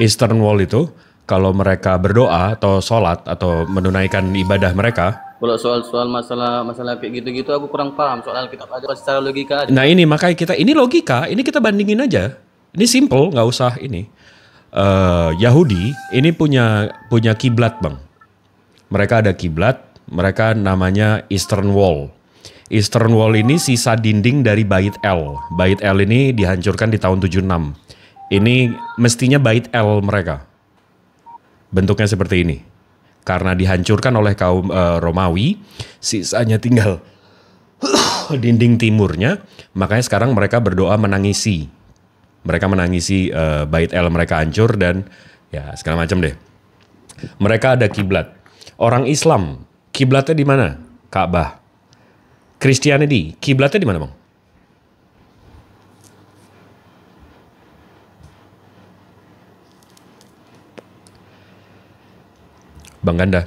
Eastern Wall itu kalau mereka berdoa atau sholat atau menunaikan ibadah mereka. Kalau soal masalah kayak gitu-gitu aku kurang paham soal Alkitab aja secara logika aja. Nah ini makanya ini logika, ini kita bandingin aja. Ini simple, nggak usah ini. Yahudi ini punya kiblat bang. Mereka ada kiblat, mereka namanya Eastern Wall. Eastern Wall ini sisa dinding dari Bait El. Bait El ini dihancurkan di tahun 76. Ini mestinya Bait El mereka. Bentuknya seperti ini. Karena dihancurkan oleh kaum Romawi, sisanya tinggal dinding timurnya. Makanya sekarang mereka berdoa menangisi. Mereka menangisi Bait El mereka hancur dan ya segala macam deh. Mereka ada kiblat. Orang Islam, kiblatnya di mana? Ka'bah. Christianity, kiblatnya di mana, Bang? Bang Ganda.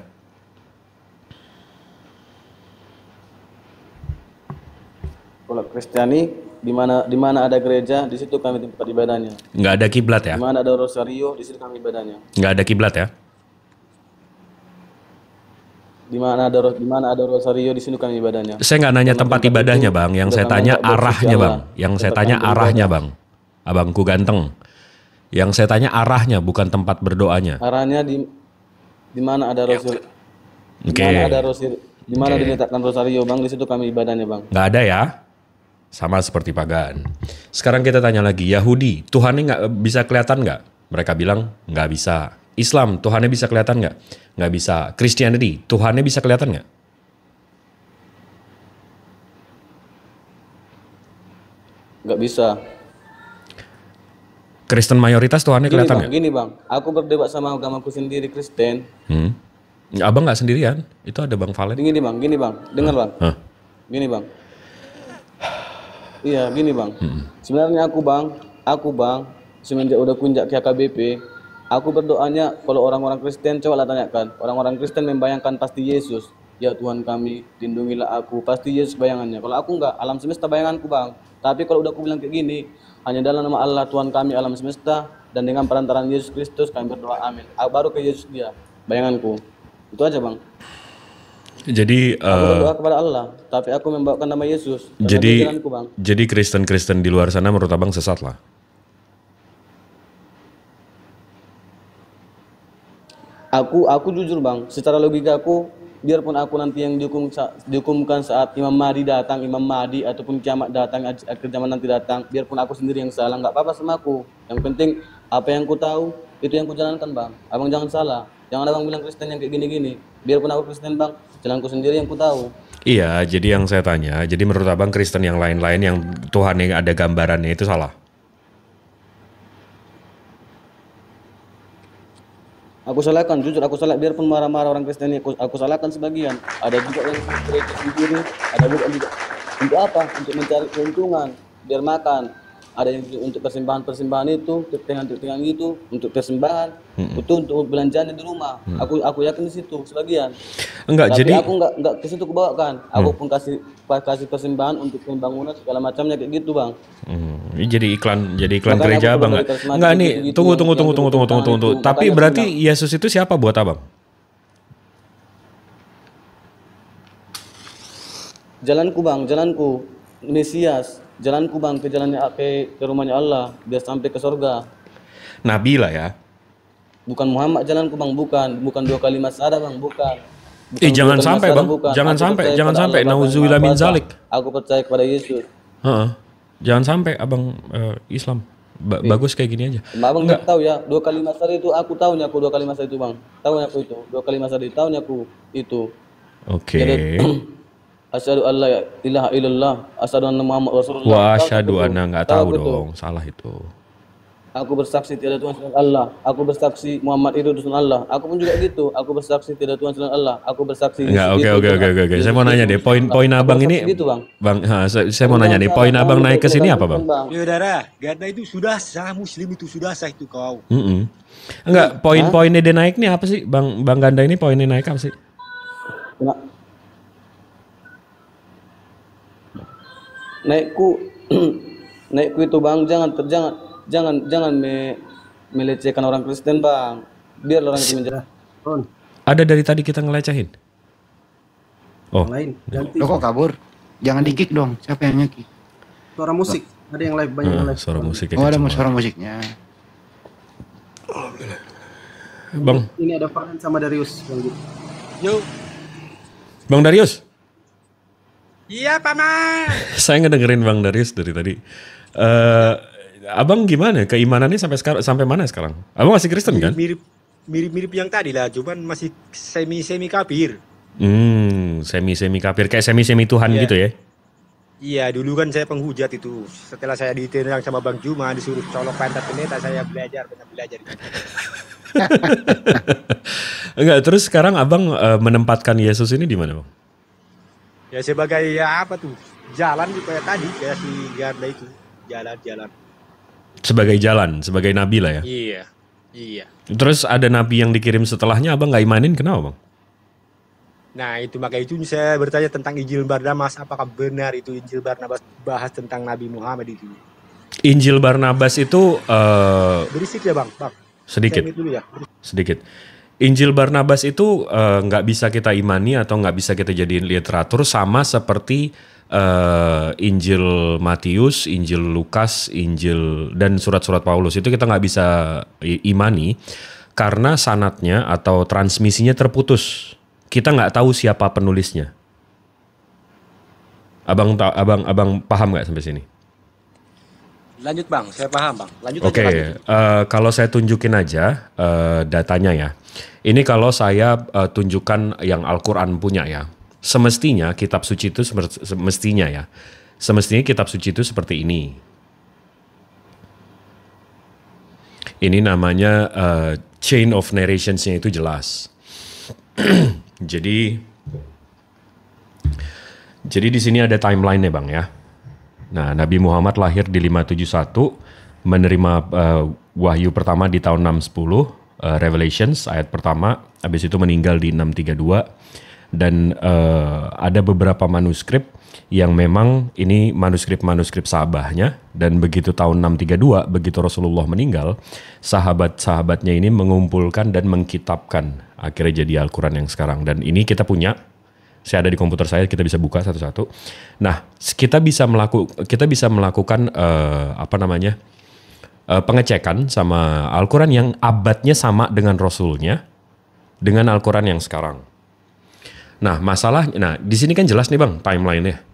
Kalau Kristiani di mana ada gereja, di situ kami tempat ibadahnya. Nggak ada kiblat ya? Di mana ada rosario, di situ kami ibadahnya. Nggak ada kiblat ya? Di mana ada rosario, di sini kami ibadahnya. Saya nggak nanya tempat ibadahnya, Bang. Yang saya tanya arahnya, Bang. Yang saya tanya arahnya, Bang. Abangku ganteng. Yang saya tanya arahnya, bukan tempat berdoanya. Arahnya di mana ada rosario. Di mana ada rosario. Di mana diletakkan rosario, Bang, di situ kami ibadahnya, Bang. Nggak ada ya? Sama seperti pagan. Sekarang kita tanya lagi, Yahudi, Tuhannya nggak bisa kelihatan nggak? Mereka bilang nggak bisa. Islam, Tuhannya bisa kelihatan nggak? Nggak bisa. Christianity, Tuhannya bisa kelihatan nggak? Nggak bisa. Kristen mayoritas Tuhannya kelihatan nggak? Gini bang, aku berdebat sama agamaku sendiri Kristen. Abang nggak sendirian, itu ada Bang Valen. Gini bang, dengar bang. Gini bang. Iya, gini bang. Sebenarnya aku bang, semenjak udah kunjak ke AKBP, aku berdoanya kalau orang-orang Kristen, coba lah tanyakan. Orang-orang Kristen membayangkan pasti Yesus. Ya Tuhan kami, lindungilah aku. Pasti Yesus bayangannya. Kalau aku enggak, alam semesta bayanganku bang. Tapi kalau udah aku bilang kayak gini, hanya dalam nama Allah Tuhan kami alam semesta dan dengan perantaraan Yesus Kristus kami berdoa amin. Baru ke Yesus dia, bayanganku. Itu aja bang. Jadi aku berdoa kepada Allah, tapi aku membawakan nama Yesus. Jadi Kristen-Kristen di luar sana menurut abang sesat lah. Aku jujur bang, secara logika aku, biarpun aku nanti yang dihukumkan saat Imam Mahdi datang, Imam Mahdi ataupun kiamat datang, akhir zaman nanti datang, biarpun aku sendiri yang salah, nggak apa-apa sama aku. Yang penting apa yang ku tahu itu yang ku jalankan bang. Abang jangan salah, jangan abang bilang Kristen yang kayak gini-gini. Biarpun aku Kristen bang, jalanku sendiri yang ku tahu. Iya, jadi yang saya tanya, jadi menurut abang Kristen yang lain-lain yang Tuhan yang ada gambarannya itu salah? Aku salahkan, jujur aku salah, biarpun marah-marah orang Kristen ini, aku salahkan sebagian. Ada juga yang gereja sendiri, ada juga untuk apa? Untuk mencari keuntungan, biar makan. Ada yang untuk persembahan itu, ketengan gitu, untuk persembahan, itu untuk belanjaan di rumah. Aku yakin di situ sebagian. Enggak, tapi jadi aku enggak ke situ kebawakan. Aku pun kasih persembahan untuk pembangunan segala macamnya kayak gitu bang. Jadi iklan gereja abang nggak? Enggak nih, tunggu. Tapi berarti Yesus itu siapa buat abang? Jalanku bang, jalanku Mesias, jalanku bang ke jalannya ke rumahnya Allah, biar sampai ke surga. Nabi lah ya. Bukan Muhammad jalanku bang, bukan 2 kalimat syahadat bang, bukan. Jangan sampai bang, jangan sampai. Nauzubillah min zalik. Aku percaya kepada Yesus. Jangan sampai abang Islam. Bagus kayak gini aja. Abang nggak tahu ya, 2 kalimat syahadat itu aku tahunya aku 2 kalimat syahadat itu bang. Tahunya aku itu, 2 kalimat syahadat tahunya aku itu. Oke. Asyhadu an la ilaha illallah, asyhadu anna Muhammad Rasulullah. Wah, asyhadu anna nggak tahu dong, salah itu. Aku bersaksi tiada Tuhan selain Allah. Aku bersaksi Muhammad itu utusan Allah. Aku pun juga gitu. Aku bersaksi tiada Tuhan selain Allah. Aku bersaksi Enggak, Yesus oke itu oke Tuhan. oke oke. Saya Yesus mau nanya itu deh, utusan Allah. poin Aku abang bersaksi ini, gitu, Bang. bang, saya mau Tapi nanya jangan nih, salah, poin jangan abang naik ke sini lupa apa bang? Bang. Saudara, karena itu sudah sah muslim itu sudah sah itu kau. Enggak, poin-poinnya dia naik nih apa sih, bang Ganda ini poinnya naik apa sih? Kena- Naikku naikku itu Bang, jangan melecehkan orang Kristen, Bang. Biar orang itu menjadi Ron, Ada dari tadi kita ngelecehin. Oh, yang lain ganti Lo kok kabur? Jangan di-kick dong. Siapa yang nge-kick? suara musik. Ada yang live, banyak yang live. suara musik. Oh, ada suara musiknya. Bang, Ini ada Farhan sama Darius yang gitu. Yo, Bang Darius. iya paman. Saya ngedengerin Bang Darius dari tadi. Abang gimana? Keimanannya sampai mana sekarang? Abang masih Kristen kan? Mirip yang tadi lah, cuman masih semi kafir. Semi kafir, kayak semi Tuhan Iya. gitu ya? Iya, dulu kan saya penghujat itu. Setelah saya ditendang sama Bang Juma, disuruh colok pantat pendeta, saya belajar. Enggak, terus sekarang abang menempatkan Yesus ini di mana, Bang? Ya sebagai ya apa tuh? Jalan gitu kayak tadi, kayak si Garda itu. Jalan. Sebagai jalan, sebagai nabi lah ya. Iya. Terus ada nabi yang dikirim setelahnya, abang nggak imanin, kenapa, Bang? Nah itu makanya itu saya bertanya tentang Injil Barnabas, apakah benar itu Injil Barnabas bahas tentang Nabi Muhammad itu? Injil Barnabas itu Berisik ya Bang? sedikit. Saya mute dulu ya. Sedikit. Injil Barnabas itu nggak bisa kita imani atau nggak bisa kita jadiin literatur, sama seperti Injil Matius, Injil Lukas, Injil dan surat-surat Paulus itu kita nggak bisa imani karena sanadnya atau transmisinya terputus. Kita nggak tahu siapa penulisnya. Abang paham nggak sampai sini? Lanjut Bang, saya paham Bang. Lanjut Oke, aja. kalau saya tunjukin aja datanya ya. Ini kalau saya tunjukkan yang Al-Quran punya ya. Semestinya kitab suci itu semestinya kitab suci itu seperti ini. Ini namanya chain of narrationsnya itu jelas. Jadi di sini ada timeline-nya Bang ya. Nah, Nabi Muhammad lahir di 571, menerima wahyu pertama di tahun 610, Revelations ayat pertama, habis itu meninggal di 632, dan ada beberapa manuskrip yang memang ini manuskrip sahabahnya, dan begitu tahun 632, begitu Rasulullah meninggal, sahabat-sahabatnya ini mengumpulkan dan mengkitabkan, akhirnya jadi Al-Quran yang sekarang, dan ini kita punya. Saya ada di komputer saya, kita bisa buka satu-satu. Nah, kita bisa melakukan pengecekan sama Al-Quran yang abadnya sama dengan Rasulnya, dengan Al-Quran yang sekarang. Nah, di sini kan jelas nih Bang, timeline-nya.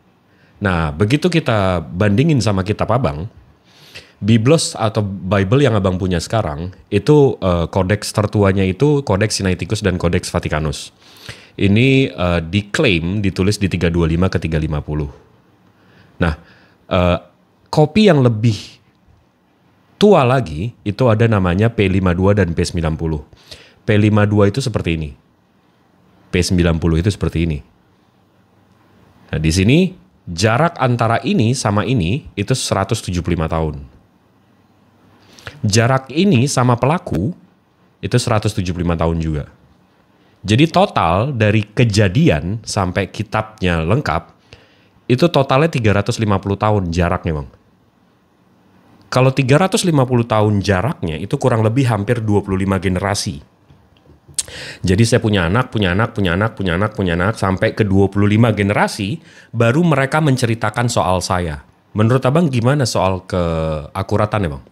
Nah, begitu kita bandingin sama kitab Abang, Biblos atau Bible yang Abang punya sekarang, itu kodeks tertuanya itu Kodeks Sinaiticus dan Kodeks Vaticanus. Ini diklaim ditulis di 325 ke 350. Nah, kopi yang lebih tua lagi itu ada namanya P52 dan P90. P52 itu seperti ini. P90 itu seperti ini. Nah, di sini jarak antara ini sama ini itu 175 tahun. Jarak ini sama pelaku itu 175 tahun juga. Jadi total dari kejadian sampai kitabnya lengkap, itu totalnya 350 tahun jaraknya Bang. Kalau 350 tahun jaraknya, itu kurang lebih hampir 25 generasi. Jadi saya punya anak, sampai ke 25 generasi, baru mereka menceritakan soal saya. Menurut Abang gimana soal keakuratannya Bang?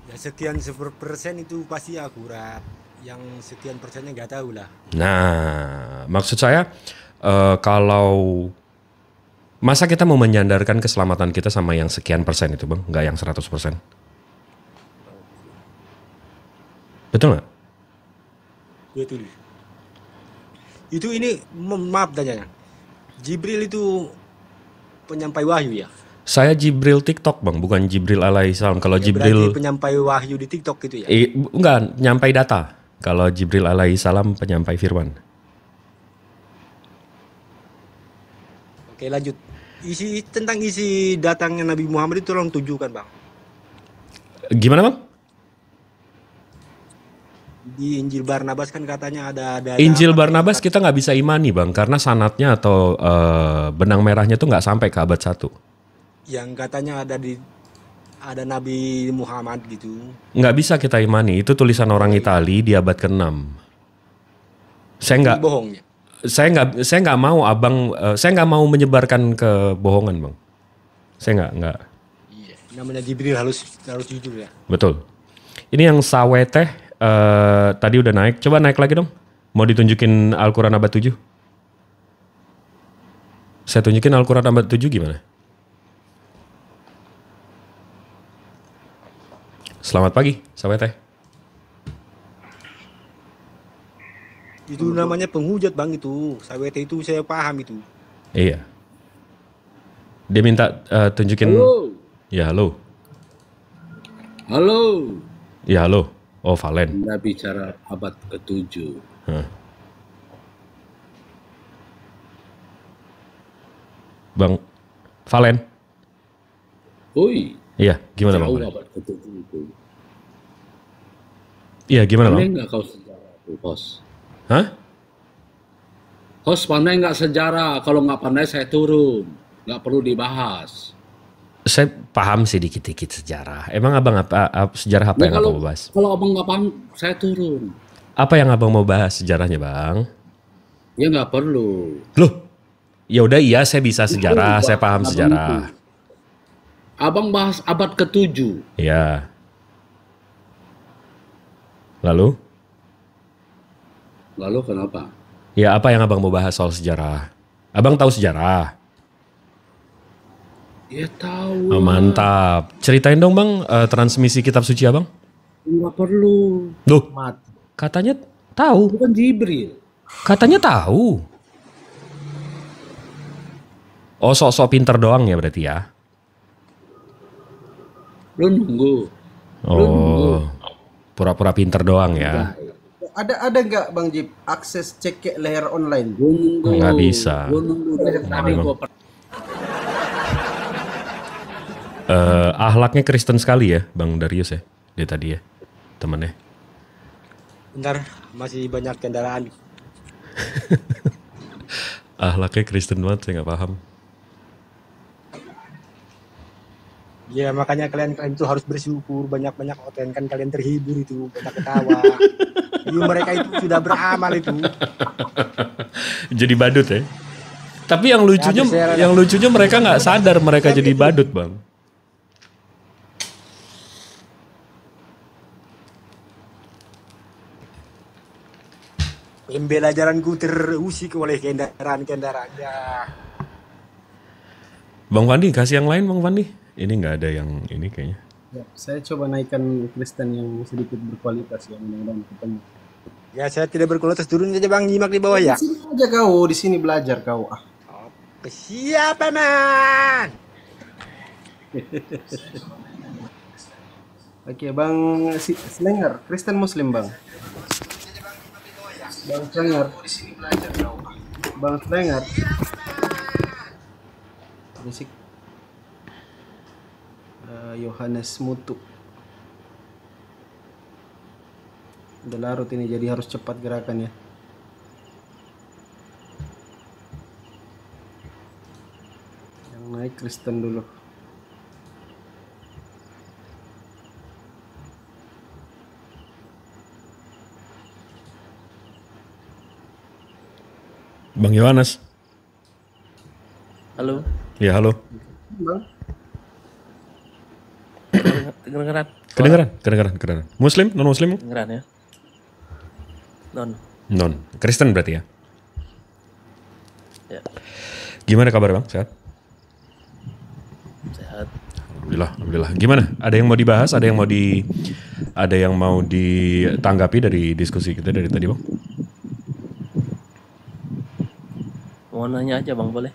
Ya sekian %, itu pasti akurat. Yang sekian persennya nggak tahu lah. Nah, maksud saya kalau masa kita mau menyandarkan keselamatan kita sama yang sekian persen itu Bang, nggak yang 100%. Betul nggak? Betul. Itu ini maaf tanyanya. Jibril itu penyampai wahyu ya? Saya Jibril TikTok bang, bukan Jibril alaihissalam. Kalau Ya, Jibril, berarti penyampai wahyu di TikTok gitu ya. enggak, nyampai data. Kalau Jibril alaihissalam penyampai firman. Oke, lanjut. Tentang isi datangnya Nabi Muhammad itu tolong tunjukkan bang. Gimana bang? Di Injil Barnabas kan katanya ada Injil apa, Barnabas kita nggak bisa imani bang, karena sanatnya atau benang merahnya tuh nggak sampai ke abad 1. yang katanya ada Nabi Muhammad gitu. Nggak bisa kita imani, itu tulisan orang Itali di abad ke-6. Ini bohongnya. Saya nggak mau abang, saya nggak mau menyebarkan kebohongan bang. Saya nggak. Iya. Namanya Jibril harus jujur ya. Betul. Ini yang sawe teh tadi udah naik. Coba naik lagi dong. Mau ditunjukin Al-Quran abad 7? Saya tunjukin Al-Quran abad 7 gimana? Selamat pagi, sawe teh. Itu namanya penghujat bang itu. Sawete itu saya paham itu. Iya. Dia minta tunjukin. Halo. Ya halo. Halo. Ya halo. Oh Valen. Anda bicara abad ke-7. Bang Valen. Oi. Iya, gimana bang? Jauh abad ke-7 itu. Iya, gimana bang? Pandai nggak kau sejarah tuh, host? Hah? Host pandai nggak sejarah? Kalau nggak pandai saya turun. Nggak perlu dibahas. Saya paham sih dikit-dikit sejarah. Emang abang sejarah apa Nah, yang abang mau bahas? Kalau abang nggak paham, saya turun. Apa yang abang mau bahas sejarahnya bang? Ya nggak perlu. Loh, ya udah iya saya bisa sejarah, Itu, saya paham abang sejarah. itu. Abang bahas abad ke-7. Iya. Lalu? Lalu kenapa? Ya apa yang abang mau bahas soal sejarah? Abang tahu sejarah? Ya tahu. Oh, mantap. Ceritain dong bang transmisi kitab suci abang. Nggak perlu. Loh, katanya tahu. Bukan Jibril. Katanya tahu. Oh sok-sok pinter doang ya berarti ya? Lu nunggu. Oh, pura-pura pinter doang ya? Ada nggak Bang Jip akses cek leher online? Nggak bisa. Gue nunggu dari tadi gue Ahlaknya Kristen sekali ya Bang Darius ya? Dia tadi ya, temennya. Bentar, masih banyak kendaraan. Ahlaknya Kristen banget, saya nggak paham. Ya makanya kalian itu harus bersyukur, banyak-banyak konten kan kalian terhibur itu, banyak ketawa. Jadi mereka itu sudah beramal itu. Jadi badut ya? Tapi yang lucunya mereka nggak sadar mereka jadi badut bang. Pembelajaranku terusik oleh kendaraan-kendaraan ya. Bang Fandi kasih yang lain Bang Fandi. Ini nggak ada yang ini kayaknya. Ya, saya coba naikkan Kristen yang sedikit berkualitas ya, mudah-mudahan ketemu. Ya saya tidak berkualitas, turun saja Bang, nyimak di bawah ya. Di sini aja kau, di sini belajar kau. Siapa man? Oke Bang Slenger, Kristen Muslim Bang. Bang Slenger. Bang Slenger. Musik. Yohanes Mutu. Udah larut ini, jadi harus cepat gerakan ya. Yang naik Kristen dulu. Bang Yohanes. Halo. Ya halo. Bang. Kedengeran. Muslim, non Muslim? Kedengeran ya. Non. Kristen berarti ya? Ya. Gimana kabar Bang? Sehat? Sehat. Alhamdulillah. Gimana? Ada yang mau dibahas? Ada yang mau ditanggapi dari diskusi kita dari tadi Bang? Mau nanya aja Bang, boleh?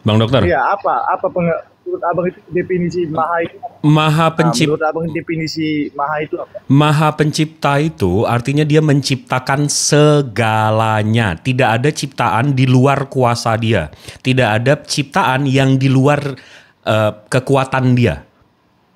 Bang Dokter. Iya, apa menurut Abang itu definisi maha itu? Maha pencipta. Menurut Abang definisi maha itu apa? Maha pencipta itu artinya dia menciptakan segalanya. Tidak ada ciptaan di luar kuasa dia. Tidak ada ciptaan yang di luar kekuatan dia,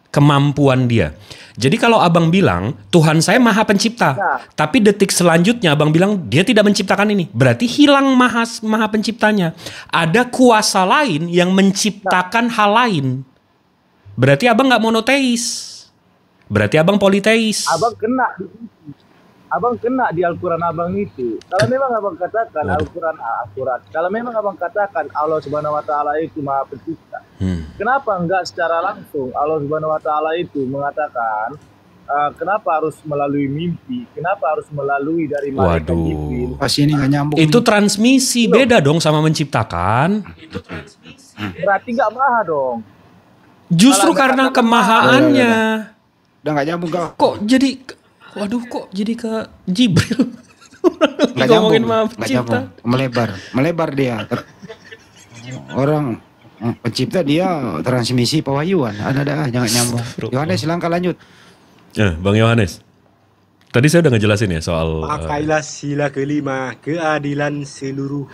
kemampuan dia. Jadi kalau abang bilang Tuhan saya maha pencipta, tapi detik selanjutnya abang bilang dia tidak menciptakan ini, berarti hilang maha penciptanya. Ada kuasa lain yang menciptakan hal lain. Berarti abang nggak monoteis. Berarti abang politeis. Abang kena di Al-Quran abang itu. Kalau memang abang katakan Al-Quran akurat, kalau memang abang katakan Allah Subhanahu Wa Taala itu maha pencipta, kenapa enggak secara langsung Allah Subhanahu Wa Taala itu mengatakan kenapa harus melalui mimpi, kenapa harus melalui dari malaikat Jibril? Pas ini nggak nyambung. Itu transmisi, beda dong sama menciptakan. Berarti nggak maha dong. Justru karena kemahaannya. Udah nggak nyambung kok jadi. Waduh, kok jadi ke Jibril? Nggak nyambung, nggak nyambung. Melebar dia. Orang pencipta dia transmisi pewahyuan. Ada jangan nyambung. Yohanes, silahkan lanjut. Bang Yohanes. Tadi saya udah ngejelasin ya soal. Pakailah sila kelima, keadilan seluruh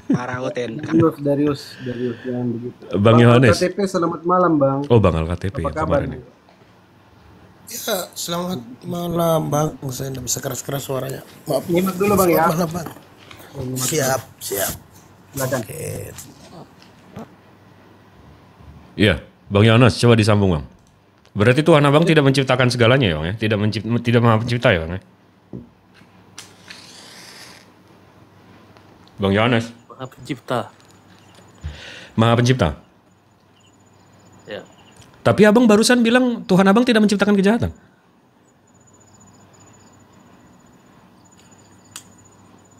para OTN. Darius jangan begitu. Bang Yohanes. KTP selamat malam Bang. Oh Bang Al-KTP apa kabar kemarin. Ya, selamat malam Bang. Saya tidak bisa keras-keras suaranya. Maaf. Nyimak dulu Bang ya. Malam, Bang. Siap. Silakan. Oke. Iya, Bang Yohanes coba disambung Bang. Berarti Tuhan Abang tidak menciptakan segalanya ya Bang ya? Tidak maha pencipta ya Bang ya? Bang Yohanes. Maha pencipta. Maha pencipta. Ya. Tapi abang barusan bilang Tuhan abang tidak menciptakan kejahatan.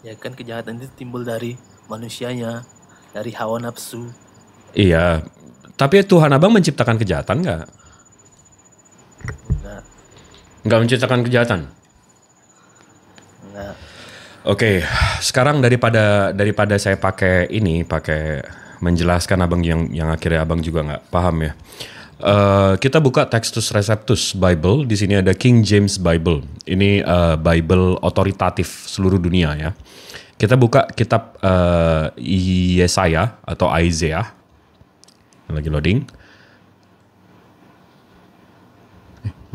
Ya kan kejahatan itu timbul dari manusianya, dari hawa nafsu. Iya, tapi Tuhan abang menciptakan kejahatan nggak? Nggak menciptakan kejahatan. Enggak. Oke, sekarang daripada saya pakai menjelaskan abang yang akhirnya abang juga nggak paham ya. Kita buka Textus Receptus Bible. Di sini ada King James Bible. Ini Bible otoritatif seluruh dunia ya. Kita buka kitab Yesaya atau Isaiah. Lagi loading.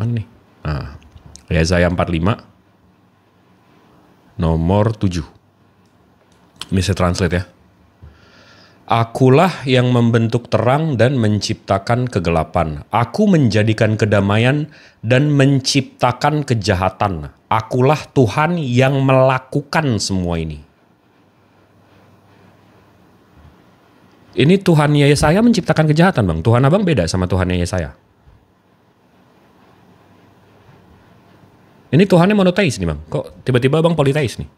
Mana nih? Yesaya 45 nomor 7. Ini saya translate ya. Akulah yang membentuk terang dan menciptakan kegelapan. Aku menjadikan kedamaian dan menciptakan kejahatan. Akulah Tuhan yang melakukan semua ini. Ini Tuhan Yesaya menciptakan kejahatan Bang. Tuhan abang beda sama Tuhan Yesaya. Ini Tuhannya monoteis nih Bang. Kok tiba-tiba Bang politeis nih?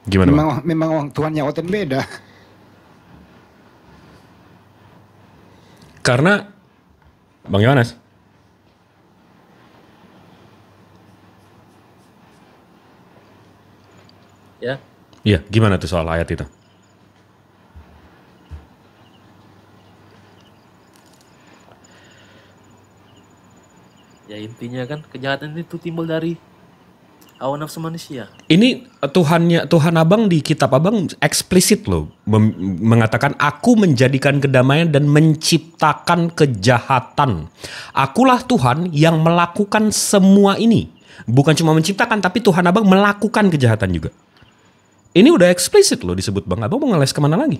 Gimana memang Tuhannya Oten beda. Karena Bang Yohanes. Ya. Iya, gimana tuh soal ayat itu? Ya intinya kan kejahatan itu timbul dari hawa nafsu manusia. Ini Tuhan abang di kitab abang eksplisit loh mengatakan aku menjadikan kedamaian dan menciptakan kejahatan. Akulah Tuhan yang melakukan semua ini. Bukan cuma menciptakan tapi Tuhan abang melakukan kejahatan juga. Ini udah eksplisit loh disebut Bang. Abang mau ngeles kemana lagi?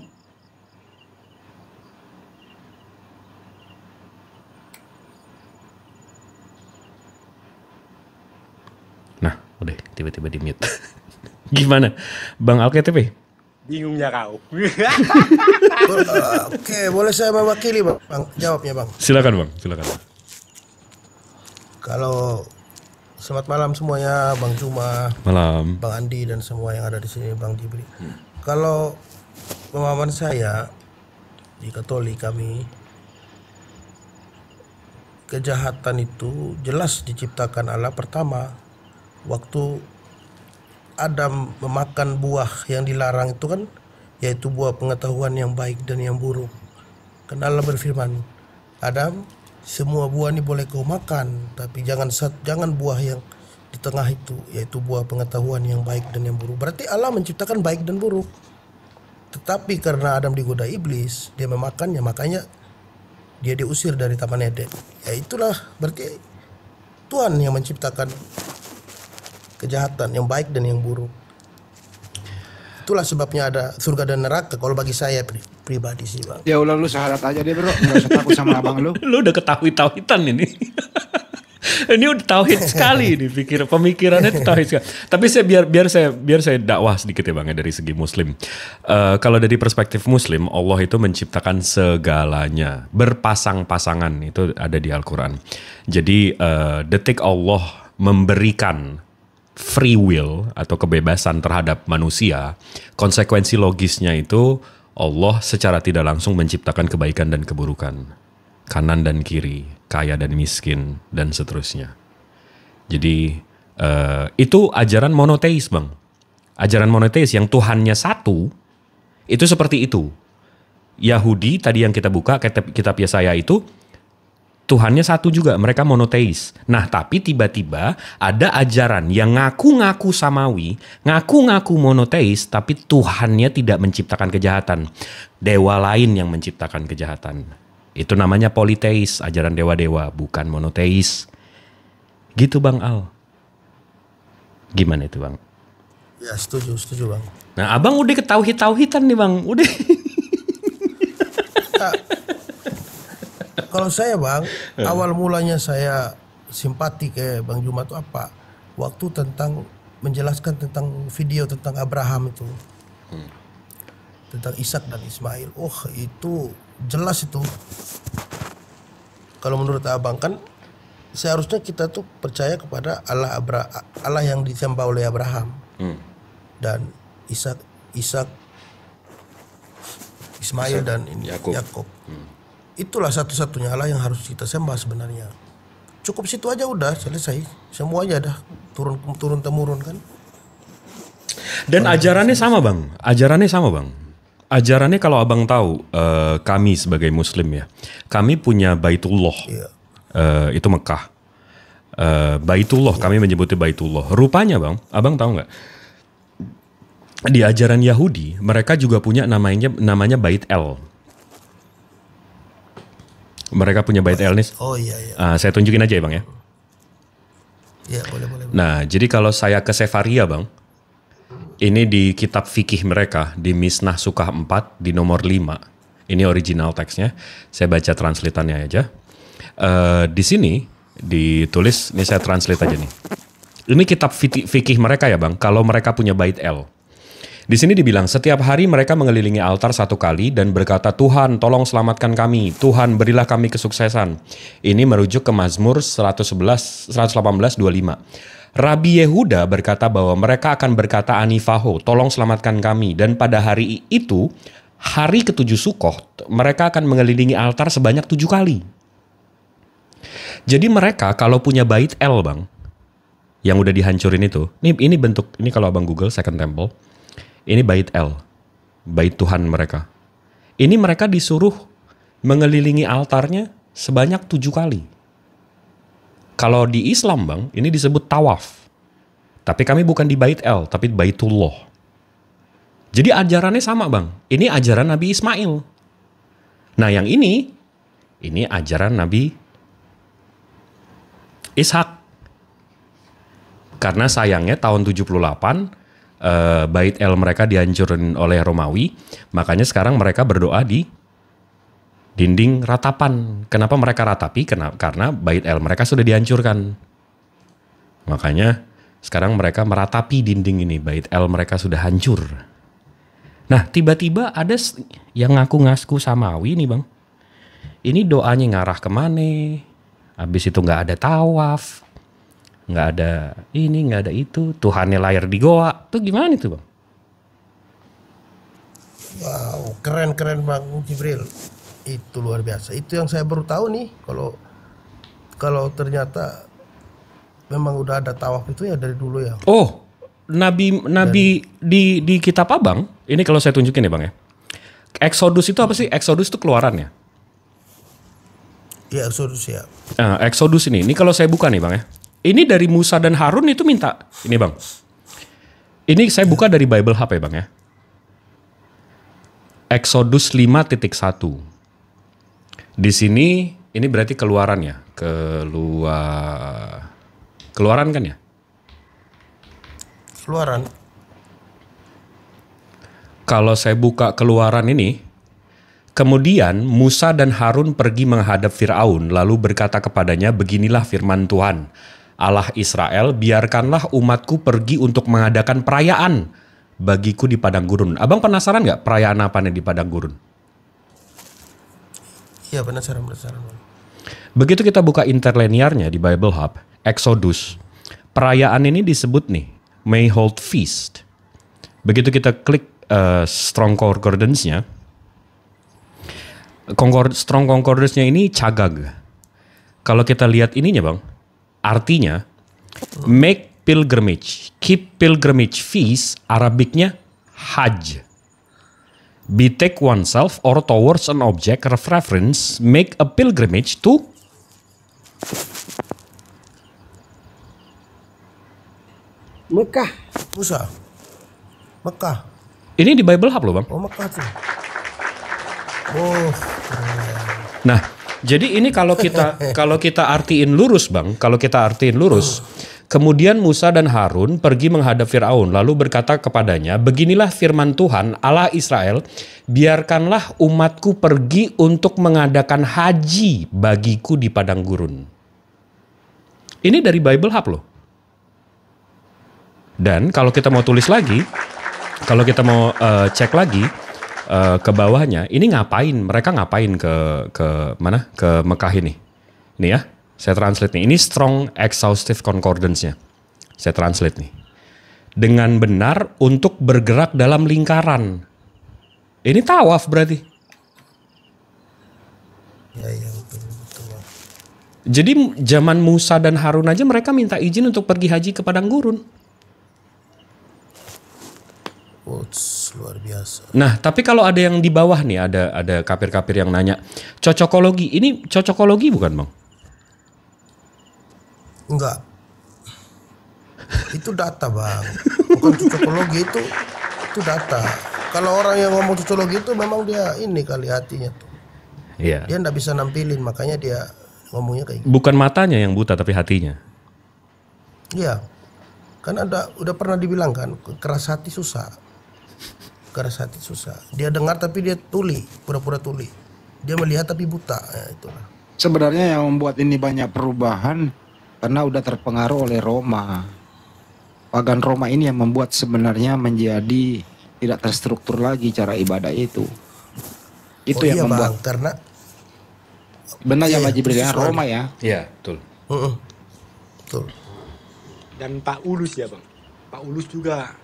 Udah tiba-tiba di mute. Gimana Bang Al-KTP? Bingungnya kau. Oke, boleh saya mewakili Bang? Jawabnya Bang. Silakan Bang, silakan. Kalau selamat malam semuanya, Bang Cuma, malam, Bang Andi dan semua yang ada di sini, Bang Jibri. Kalau pemahaman saya di Katolik kami, kejahatan itu jelas diciptakan Allah pertama. Waktu Adam memakan buah yang dilarang itu kan yaitu buah pengetahuan yang baik dan yang buruk. Karena Allah berfirman, Adam, semua buah ini boleh kau makan, tapi jangan buah yang di tengah itu, yaitu buah pengetahuan yang baik dan yang buruk. Berarti Allah menciptakan baik dan buruk. Tetapi karena Adam digoda iblis, dia memakannya, makanya dia diusir dari Taman Eden. Ya itulah berarti Tuhan yang menciptakan kejahatan yang baik dan yang buruk. Itulah sebabnya ada surga dan neraka kalau bagi saya pribadi sih, Bang. Ya ulah lu syahadat aja deh, Bro. Enggak usah takut sama abang lu. Lu udah ketahui-tauhidan ini. Ini udah tauhid sekali nih pemikirannya itu tauhid sekali. Tapi biar saya dakwah sedikit ya Bang ya dari segi muslim. Kalau dari perspektif muslim, Allah itu menciptakan segalanya berpasang-pasangan, itu ada di Al-Qur'an. Jadi detik Allah memberikan free will atau kebebasan terhadap manusia, konsekuensi logisnya itu Allah secara tidak langsung menciptakan kebaikan dan keburukan, kanan dan kiri, kaya dan miskin, dan seterusnya. Jadi itu ajaran monoteis Bang. Ajaran monoteis yang Tuhannya satu, itu seperti itu. Yahudi tadi yang kita buka, kitab Yesaya itu, Tuhannya satu juga, mereka monoteis. Nah tapi tiba-tiba ada ajaran yang ngaku-ngaku samawi, ngaku-ngaku monoteis, tapi Tuhannya tidak menciptakan kejahatan. Dewa lain yang menciptakan kejahatan. Itu namanya politeis, ajaran dewa-dewa, bukan monoteis. Gitu Bang Al. Gimana itu Bang? Ya setuju Bang. Nah abang udah ketauhid-tauhidan nih Bang, udah. Nah, kalau saya Bang, awal mulanya saya simpati ke Bang Juma itu apa? Waktu menjelaskan tentang video tentang Abraham itu. Tentang Ishak dan Ismail. Oh itu jelas itu. Kalau menurut abang kan seharusnya kita tuh percaya kepada Allah yang disembah oleh Abraham dan Ishak, Ismail dan Yakub. Itulah satu-satunya Allah yang harus kita sembah sebenarnya. Cukup situ aja udah selesai. Semuanya dah turun temurun kan. Dan ajarannya sama Bang. Ajarannya kalau abang tahu, kami sebagai muslim ya, kami punya Baitullah, itu Mekah. Baitullah, kami menyebutnya Baitullah. Rupanya Bang, abang tahu nggak? Di ajaran Yahudi, mereka juga punya namanya Bait El. Mereka punya Bait El nih. Oh iya. Saya tunjukin aja ya Bang ya. Iya boleh. Nah jadi kalau saya ke Sefaria Bang, ini di kitab fikih mereka, di Misnah Sukah 4, di nomor 5. Ini original teksnya, saya baca translatannya aja. Di sini ditulis, ini saya translate aja nih. Ini kitab fikih mereka ya Bang, kalau mereka punya Bait El. Di sini dibilang, setiap hari mereka mengelilingi altar 1 kali dan berkata, Tuhan tolong selamatkan kami, Tuhan berilah kami kesuksesan. Ini merujuk ke Mazmur 118:25. Rabi Yehuda berkata bahwa mereka akan berkata anifaho, tolong selamatkan kami. Dan pada hari itu, hari ke-7 Sukkot, mereka akan mengelilingi altar sebanyak 7 kali. Jadi mereka kalau punya Bait El Bang, yang udah dihancurin itu, ini bentuk, ini kalau abang Google Second Temple, ini Bait El, Bait Tuhan mereka. Ini mereka disuruh mengelilingi altarnya sebanyak 7 kali. Kalau di Islam Bang, ini disebut tawaf. Tapi kami bukan di Bait El, tapi Baitullah. Jadi ajarannya sama Bang. Ini ajaran Nabi Ismail. Nah yang ini ajaran Nabi Ishak. Karena sayangnya tahun 78, Bait El mereka dihancurin oleh Romawi. Makanya sekarang mereka berdoa di dinding ratapan. Kenapa mereka ratapi? Karena Bait El mereka sudah dihancurkan. Makanya sekarang mereka meratapi dinding ini. Bait El mereka sudah hancur. Nah tiba-tiba ada yang ngaku-ngaku samawi nih Bang. Ini doanya ngarah kemana? Habis itu gak ada tawaf. Gak ada ini, gak ada itu. Tuhannya lahir di goa. Itu gimana itu Bang? Wow, keren Bang Jibril. Itu luar biasa. Itu yang saya baru tahu nih. Kalau ternyata memang udah ada tawaf itu ya dari dulu ya. Oh, nabi di kitab Abang, ini kalau saya tunjukin ya Bang ya. Exodus itu apa sih? Exodus itu keluaran ya? Iya, Exodus ya. Nah, Exodus ini kalau saya buka nih Bang ya. Ini dari Musa dan Harun itu minta, ini Bang. Ini saya buka dari Bible Hub ya Bang ya. Exodus 5.1. Di sini ini berarti keluaran ya. Keluaran kan ya? Keluaran. Kalau saya buka keluaran ini, kemudian Musa dan Harun pergi menghadap Firaun, lalu berkata kepadanya, beginilah firman Tuhan, Allah Israel, biarkanlah umatku pergi untuk mengadakan perayaan bagiku di padang gurun. Abang penasaran nggak perayaan apa nih di padang gurun? Iya, penasaran. Begitu kita buka interlinearnya di Bible Hub, Exodus, perayaan ini disebut nih, May Hold Feast. Begitu kita klik Strong Concordance-nya, Strong Concordance-nya ini Cagag. Kalau kita lihat ininya Bang, artinya make pilgrimage, keep pilgrimage feast, Arabiknya Hajj. Betake oneself or towards an object of reference, make a pilgrimage to Mekah. Musa. Mekah. Ini di Bible Hub loh Bang. Oh, Mekah tuh. Oh. Nah, jadi ini kalau kita artiin lurus Bang, kemudian Musa dan Harun pergi menghadap Firaun, lalu berkata kepadanya, beginilah firman Tuhan Allah Israel, biarkanlah umatku pergi untuk mengadakan haji bagiku di padang gurun. Ini dari Bible Hub loh. Dan kalau kita mau tulis lagi, kalau kita mau cek lagi ke bawahnya, ini mereka ngapain ke mana? Ke Mekah ini. Ini ya. Saya translate nih, ini Strong Exhaustive Concordance-nya. Saya translate nih. Dengan benar untuk bergerak dalam lingkaran. Ini tawaf berarti. Ya, betul. Jadi zaman Musa dan Harun aja mereka minta izin untuk pergi haji ke padang gurun. Luar biasa. Nah, tapi kalau ada yang di bawah nih, ada kafir-kafir yang nanya, cocokologi, ini cocokologi bukan Bang? Enggak. Itu data Bang. Bukan cocokologi, itu data. Kalau orang yang ngomong cocokologi itu memang dia ini kali hatinya tuh. Iya. Dia enggak bisa nampilin, makanya dia ngomongnya kayak gitu. Bukan matanya yang buta tapi hatinya. Iya. Kan udah pernah dibilang kan, keras hati susah. Dia dengar tapi dia tuli, pura-pura tuli. Dia melihat tapi buta. Ya, itulah. Sebenarnya yang membuat ini banyak perubahan karena udah terpengaruh oleh Roma. Pagan Roma ini yang membuat sebenarnya menjadi tidak terstruktur lagi cara ibadah itu. Itu yang membuat. Bang, karena benar ya Pak Jibril ya, Roma ya. Iya, betul. Betul. Dan Pak Ulus ya Bang. Pak Ulus juga.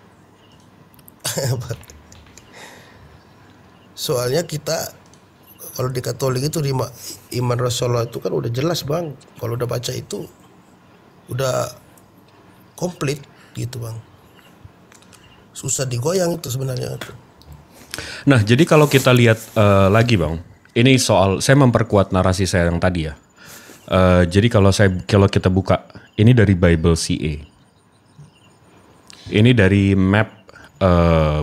Soalnya kita kalau di Katolik itu iman Rasulullah itu kan udah jelas Bang. Kalau udah baca itu udah komplit gitu Bang. Susah digoyang itu sebenarnya. Nah, jadi kalau kita lihat lagi Bang, ini soal saya memperkuat narasi saya yang tadi ya. Jadi kalau kita buka, ini dari Bible CA. Ini dari map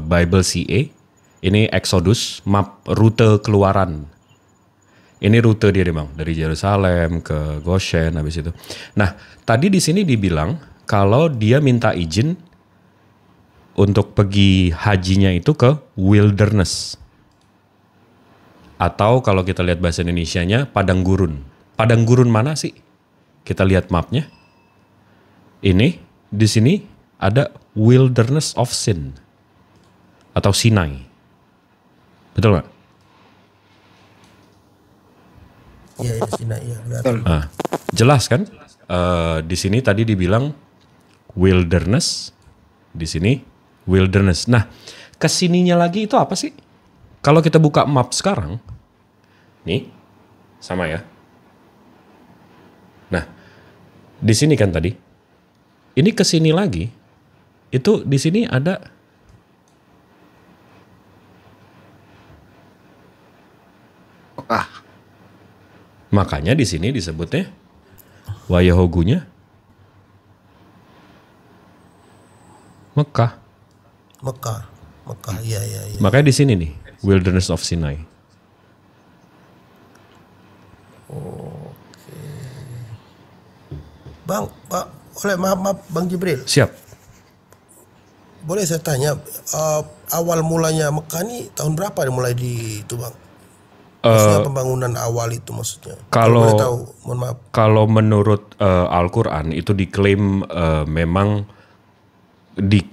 Bible CA. Ini Exodus, map rute keluaran. Ini rute dia Bang, dari Yerusalem ke Goshen habis itu. Nah, tadi di sini dibilang kalau dia minta izin untuk pergi hajinya itu ke wilderness. Atau kalau kita lihat bahasa Indonesianya, padang gurun. Padang gurun mana sih? Kita lihat mapnya. Ini di sini ada wilderness of sin atau Sinai. Betul nggak? Iya, di Sinai ya. Nah, jelas kan? Di sini tadi dibilang wilderness, di sini wilderness. Nah, kesininya lagi itu apa sih? Kalau kita buka map sekarang, nih, sama ya. Nah, di sini kan tadi, ini kesini lagi, Itu di sini ada Mekah. Makanya di sini disebutnya Wayahogunya Mekah. Mekah, iya. Makanya di sini nih, Wilderness of Sinai. Oke. Bang, maaf Bang Jibril. Siap. Boleh saya tanya, awal mulanya Mekah ini tahun berapa dimulai di itu Bang? Maksudnya pembangunan awal itu maksudnya. Kalau boleh tahu, mohon maaf. Kalau menurut Al-Quran itu diklaim memang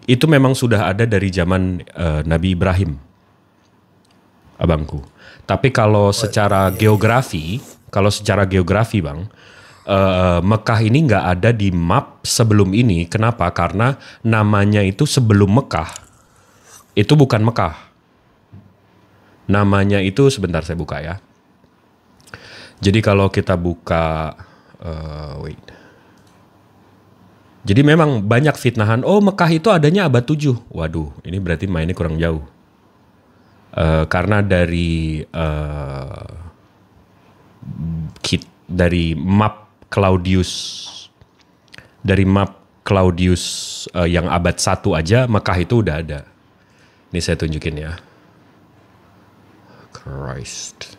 itu memang sudah ada dari zaman Nabi Ibrahim, abangku. Tapi kalau secara geografi Bang, Mekah ini nggak ada di map sebelum ini. Kenapa? Karena namanya itu sebelum Mekah. Itu bukan Mekah. Namanya itu, sebentar saya buka ya. Jadi kalau kita buka, Jadi memang banyak fitnahan, oh Mekah itu adanya abad 7. Waduh, ini berarti mainnya kurang jauh. Karena dari map Claudius yang abad 1 aja Mekah itu udah ada. Ini saya tunjukin ya. Christ.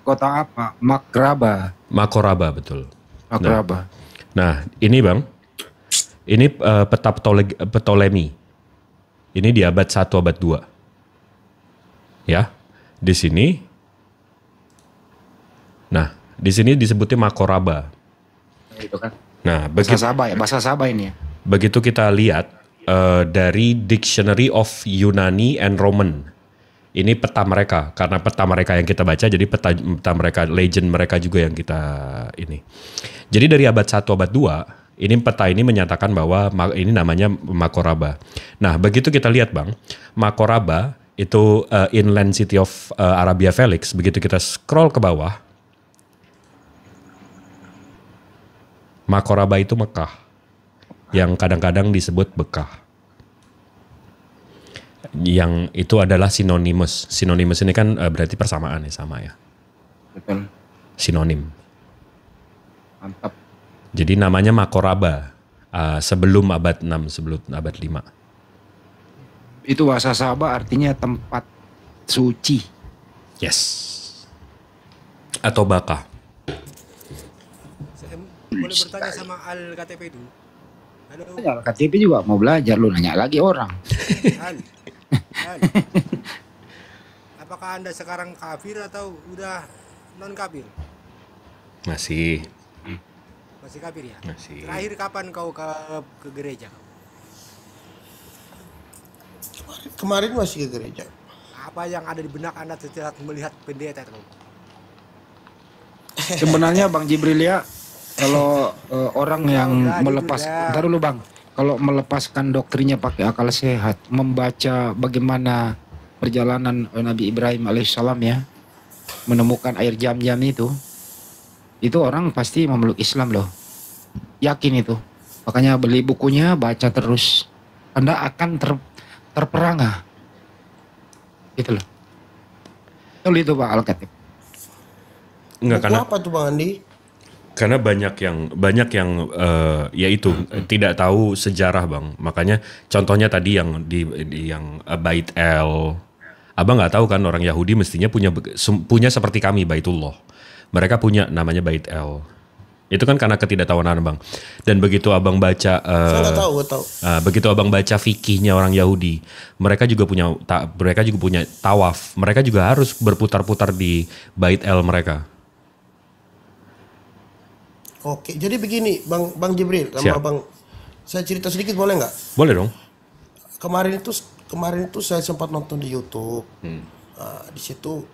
Kota apa? Makoraba, betul. Makoraba. Nah, ini Bang. Ini peta Ptolemy. Ini di abad 1, abad 2. Ya. Di sini. Nah, di sini disebutnya Makoraba. Itu kan. Nah, bahasa Sabah ini ya. Begitu kita lihat dari Dictionary of Yunani and Roman. Ini peta mereka, karena peta mereka yang kita baca, jadi peta mereka, legend mereka juga yang kita ini. Jadi dari abad 1, abad 2, ini peta ini menyatakan bahwa ini namanya Makoraba. Nah, begitu kita lihat Bang, Makoraba itu inland city of Arabia Felix. Begitu kita scroll ke bawah, Makoraba itu Mekah, yang kadang-kadang disebut Bekah. Yang itu adalah sinonimus. Sinonimus ini kan berarti persamaan ya, sama ya. Betul. Sinonim. Mantap. Jadi namanya Makoraba sebelum abad 6, sebelum abad 5. Itu bahasa Sabah artinya tempat suci. Yes. Atau Bakah. Saya boleh bertanya sama Al-KTP itu? Halo. Ya, KTP juga mau belajar, lu nanya lagi orang. Al. Apakah Anda sekarang kafir atau udah non kafir? Masih kafir ya? Masih. Terakhir kapan kau ke gereja? Kemarin masih ke gereja. Apa yang ada di benak Anda setelah melihat pendeta itu? Sebenarnya Bang Jibril ya, kalau orang yang ntar dulu Bang, kalau melepaskan doktrinnya pakai akal sehat, membaca bagaimana perjalanan Nabi Ibrahim alaihissalam ya, menemukan air jam-jam itu orang pasti memeluk Islam loh. Yakin itu. Makanya beli bukunya, baca terus. Anda akan terperangah. Gitu loh. Itu Pak Al-Khatib. Enggak, karena apa tuh Bang Andi? Karena banyak yang yaitu tidak tahu sejarah Bang. Makanya contohnya tadi yang di yang Bait El. Abang nggak tahu kan, orang Yahudi mestinya punya seperti kami Baitullah. Mereka punya namanya Bait El. Itu kan karena ketidaktahuan Bang. Dan begitu Abang baca begitu Abang baca fikihnya orang Yahudi, mereka juga punya tawaf. Mereka juga harus berputar-putar di Bait El mereka. Oke, jadi begini Bang Jibril sama Bang, saya cerita sedikit boleh nggak? Boleh dong. Kemarin itu saya sempat nonton di YouTube. Di situ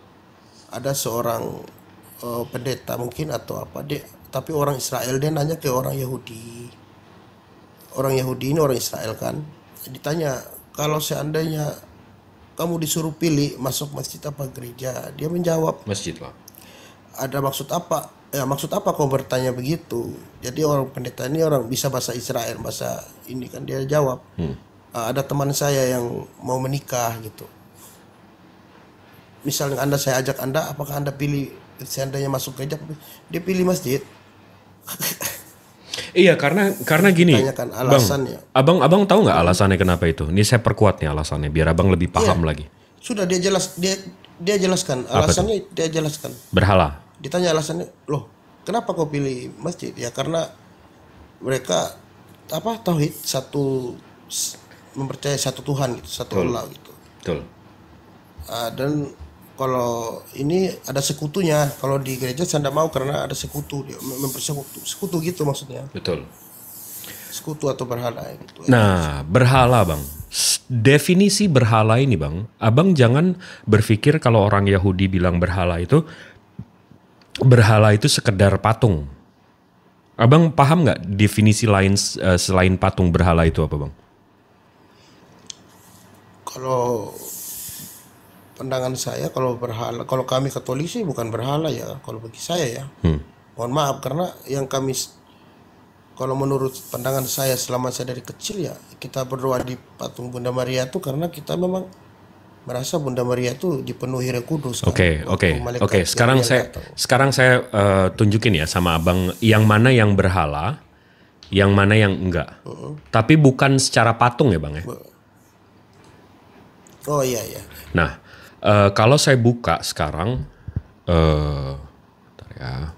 ada seorang pendeta mungkin atau apa tapi orang Israel, dia nanya ke orang Yahudi. Orang Yahudi ini orang Israel kan. Ditanya, kalau seandainya kamu disuruh pilih masuk masjid apa gereja, dia menjawab masjid Pak. ada maksud apa? Ya maksud apa kau bertanya begitu? Jadi orang pendeta ini orang bisa bahasa Israel, bahasa ini kan dia jawab. Ada teman saya yang mau menikah gitu. Misalnya saya ajak Anda, apakah Anda pilih seandainya masuk gereja? Dia pilih masjid. Iya, karena gini, Tanyakan alasannya. Bang, abang tahu nggak alasannya kenapa itu? Ini saya perkuat nih alasannya, biar abang lebih paham lagi. Sudah dia jelaskan alasannya, dia jelaskan. Berhala. Ditanya alasannya, loh kenapa kau pilih masjid? Ya karena mereka tauhid, mempercayai satu Tuhan gitu, satu Allah gitu. Betul. Dan kalau ini ada sekutunya, kalau di gereja saya tidak mau karena ada sekutu, dia sekutu gitu maksudnya. Betul. Sekutu atau berhala gitu. Nah, berhala bang, definisi berhala ini bang, abang jangan berpikir kalau orang Yahudi bilang berhala itu sekedar patung. Abang paham nggak definisi lain selain patung berhala itu apa bang? Kalau pandangan saya, kalau berhala, kalau kami Katolik sih bukan berhala ya, kalau bagi saya ya. Mohon maaf karena yang kami, kalau menurut pandangan saya selama saya dari kecil ya, kita berdoa di patung Bunda Maria itu karena kita memang merasa Bunda Maria itu dipenuhi Roh Kudus. Oke. Sekarang saya tunjukin ya sama abang yang mana yang berhala, yang mana yang enggak. Tapi bukan secara patung ya bang ya. Oh iya. Nah, kalau saya buka sekarang, bentar ya.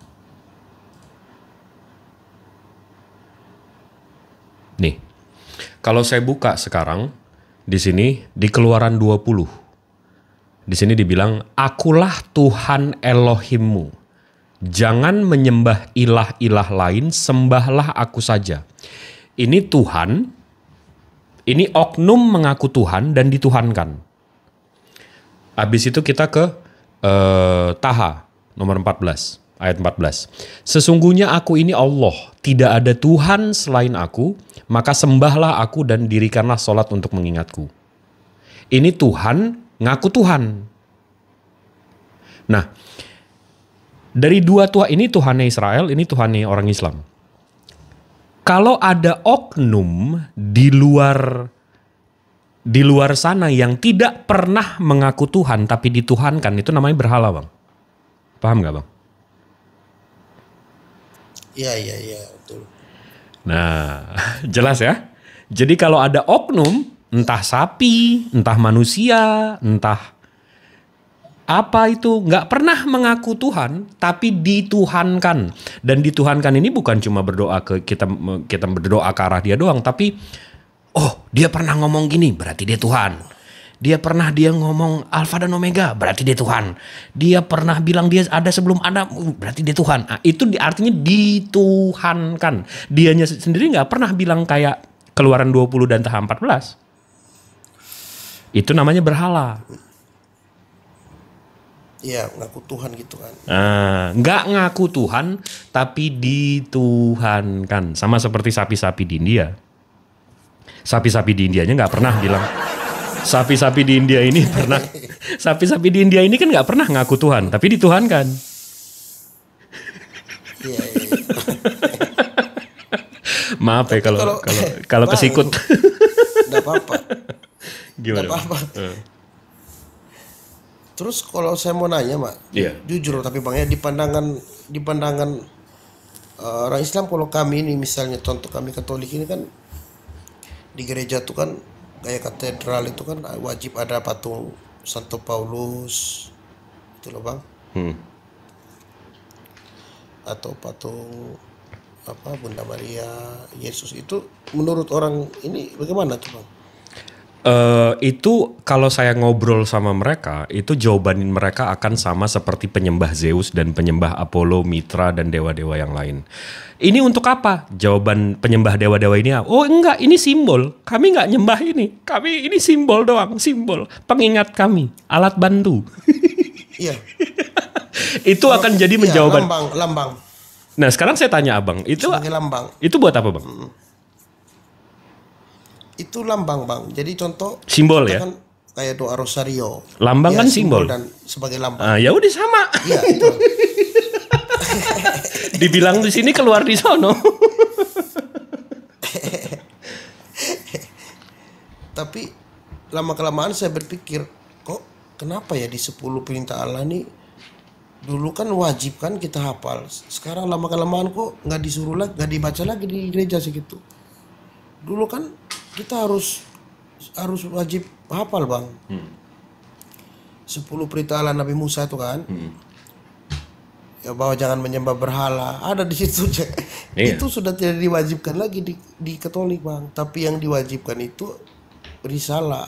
Nih, kalau saya buka sekarang di sini di Keluaran 20, di sini dibilang, akulah Tuhan Elohimmu, jangan menyembah ilah-ilah lain, sembahlah aku saja. Ini Tuhan, ini oknum mengaku Tuhan dan dituhankan. Habis itu kita ke Taha nomor 14 ayat 14. Sesungguhnya aku ini Allah, tidak ada Tuhan selain aku, maka sembahlah aku dan dirikanlah sholat untuk mengingatku. Ini Tuhan ngaku Tuhan. Nah, dari dua Tuhan ini, Tuhannya Israel, ini Tuhannya orang Islam. Kalau ada oknum di luar sana yang tidak pernah mengaku Tuhan tapi dituhankan, itu namanya berhala bang. Paham gak bang? Iya betul. Nah jelas ya. Jadi kalau ada oknum, entah sapi, entah manusia, entah apa itu, gak pernah mengaku Tuhan tapi dituhankan. Dan dituhankan ini bukan cuma berdoa ke kita berdoa ke arah dia doang, tapi oh dia pernah ngomong gini berarti dia Tuhan. Dia ngomong Alfa dan Omega berarti dia Tuhan. Dia pernah bilang dia ada sebelum ada berarti dia Tuhan. Nah, itu artinya dituhankan. Dianya sendiri gak pernah bilang kayak Keluaran 20 dan Taha 14. Itu namanya berhala. Iya, ngaku Tuhan gitu kan. Nggak ngaku Tuhan tapi dituhankan. Sama seperti sapi-sapi di India. Sapi-sapi di Indianya nggak pernah bilang. Sapi-sapi di India ini pernah. Sapi-sapi di India ini kan nggak pernah ngaku Tuhan, tapi dituhankan. Iya. Maaf ya kalau kesikut. Nggak apa-apa. Gimana? Nggak apa-apa. Terus kalau saya mau nanya, Mak, jujur tapi Bang ya, di pandangan orang Islam, kalau kami ini misalnya contoh kami Katolik ini kan di gereja tuh kan kayak katedral itu kan wajib ada patung Santo Paulus, itu loh Bang. Atau patung Bunda Maria, Yesus, itu menurut orang ini bagaimana tuh Bang? Itu kalau saya ngobrol sama mereka, itu jawaban mereka akan sama seperti penyembah Zeus dan penyembah Apollo, Mitra dan dewa-dewa yang lain. Ini untuk apa? Jawaban penyembah dewa-dewa ini, oh enggak, ini simbol. Kami enggak nyembah ini. Kami ini simbol doang, simbol. Pengingat kami, alat bantu. Iya. Itu akan jadi menjawaban. Lambang. Nah sekarang saya tanya abang, itu sebagai lambang. Itu buat apa bang? Itu lambang Bang. Jadi contoh simbol ya. kayak doa rosario. Lambang Ya, kan simbol. dan sebagai lambang. Ah, ya udah sama. Iya, itu. Dibilang di sini keluar di sono. Tapi lama-kelamaan saya berpikir, kok kenapa ya di 10 perintah Allah nih dulu kan wajib kan kita hafal. Sekarang lama-kelamaan kok nggak disuruh lagi, nggak dibaca lagi di gereja segitu. Dulu kan kita harus wajib hafal, Bang. 10 perintah Allah Nabi Musa itu kan. Ya bahwa jangan menyembah berhala, ada di situ. Iya. Itu sudah tidak diwajibkan lagi di Katolik, Bang. Tapi yang diwajibkan itu risalah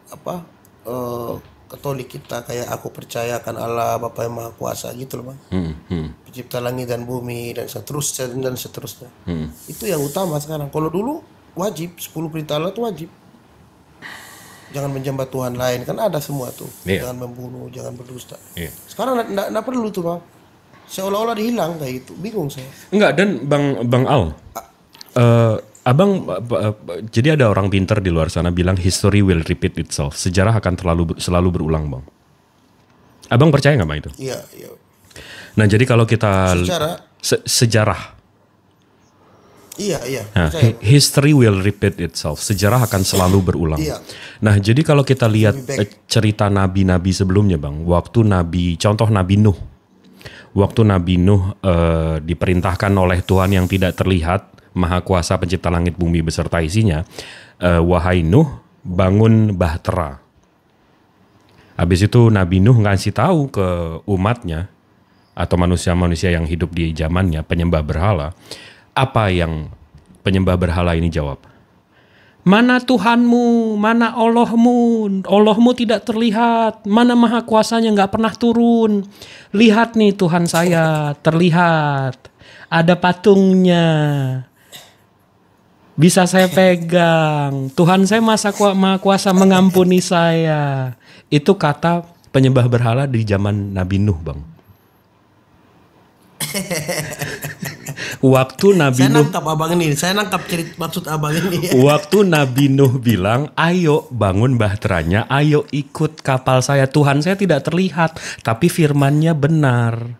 apa Katolik kita, kayak aku percaya akan Allah Bapa yang Maha Kuasa gitu loh, Bang. Pencipta langit dan bumi dan seterusnya. Itu yang utama sekarang. Kalau dulu wajib 10 perintah Allah itu wajib. Jangan menyembah Tuhan lain, kan ada semua tuh. Iya. Jangan membunuh, jangan berdusta. Iya. Sekarang enggak perlu tuh, Bang. Seolah-olah dihilang kayak gitu. Bingung saya. Enggak, dan Bang Al, Abang, jadi ada orang pintar di luar sana bilang history will repeat itself. Sejarah akan selalu berulang, Bang. Abang percaya nggak Bang itu? Iya, iya. Nah, jadi kalau kita sejarah. Iya. Nah, history will repeat itself. Sejarah akan selalu berulang. Iya. Nah, jadi kalau kita lihat cerita nabi-nabi sebelumnya, Bang, waktu contoh Nabi Nuh. Waktu Nabi Nuh diperintahkan oleh Tuhan yang tidak terlihat, Maha Kuasa pencipta langit bumi beserta isinya, wahai Nuh, bangun bahtera. Habis itu Nabi Nuh ngasih tahu ke umatnya atau manusia-manusia yang hidup di zamannya penyembah berhala. Apa yang penyembah berhala ini jawab? Mana Tuhanmu, mana Allahmu? Allahmu tidak terlihat. Mana Maha Kuasanya nggak pernah turun. Lihat nih Tuhan saya terlihat. Ada patungnya. Bisa saya pegang. Tuhan saya Maha Kuasa mengampuni saya. Itu kata penyembah berhala di zaman Nabi Nuh, Bang. Waktu Nabi Nuh, saya nangkap cerita maksud abang ini. Waktu Nabi Nuh bilang, ayo bangun bahteranya, ayo ikut kapal saya. Tuhan saya tidak terlihat, tapi firmannya benar.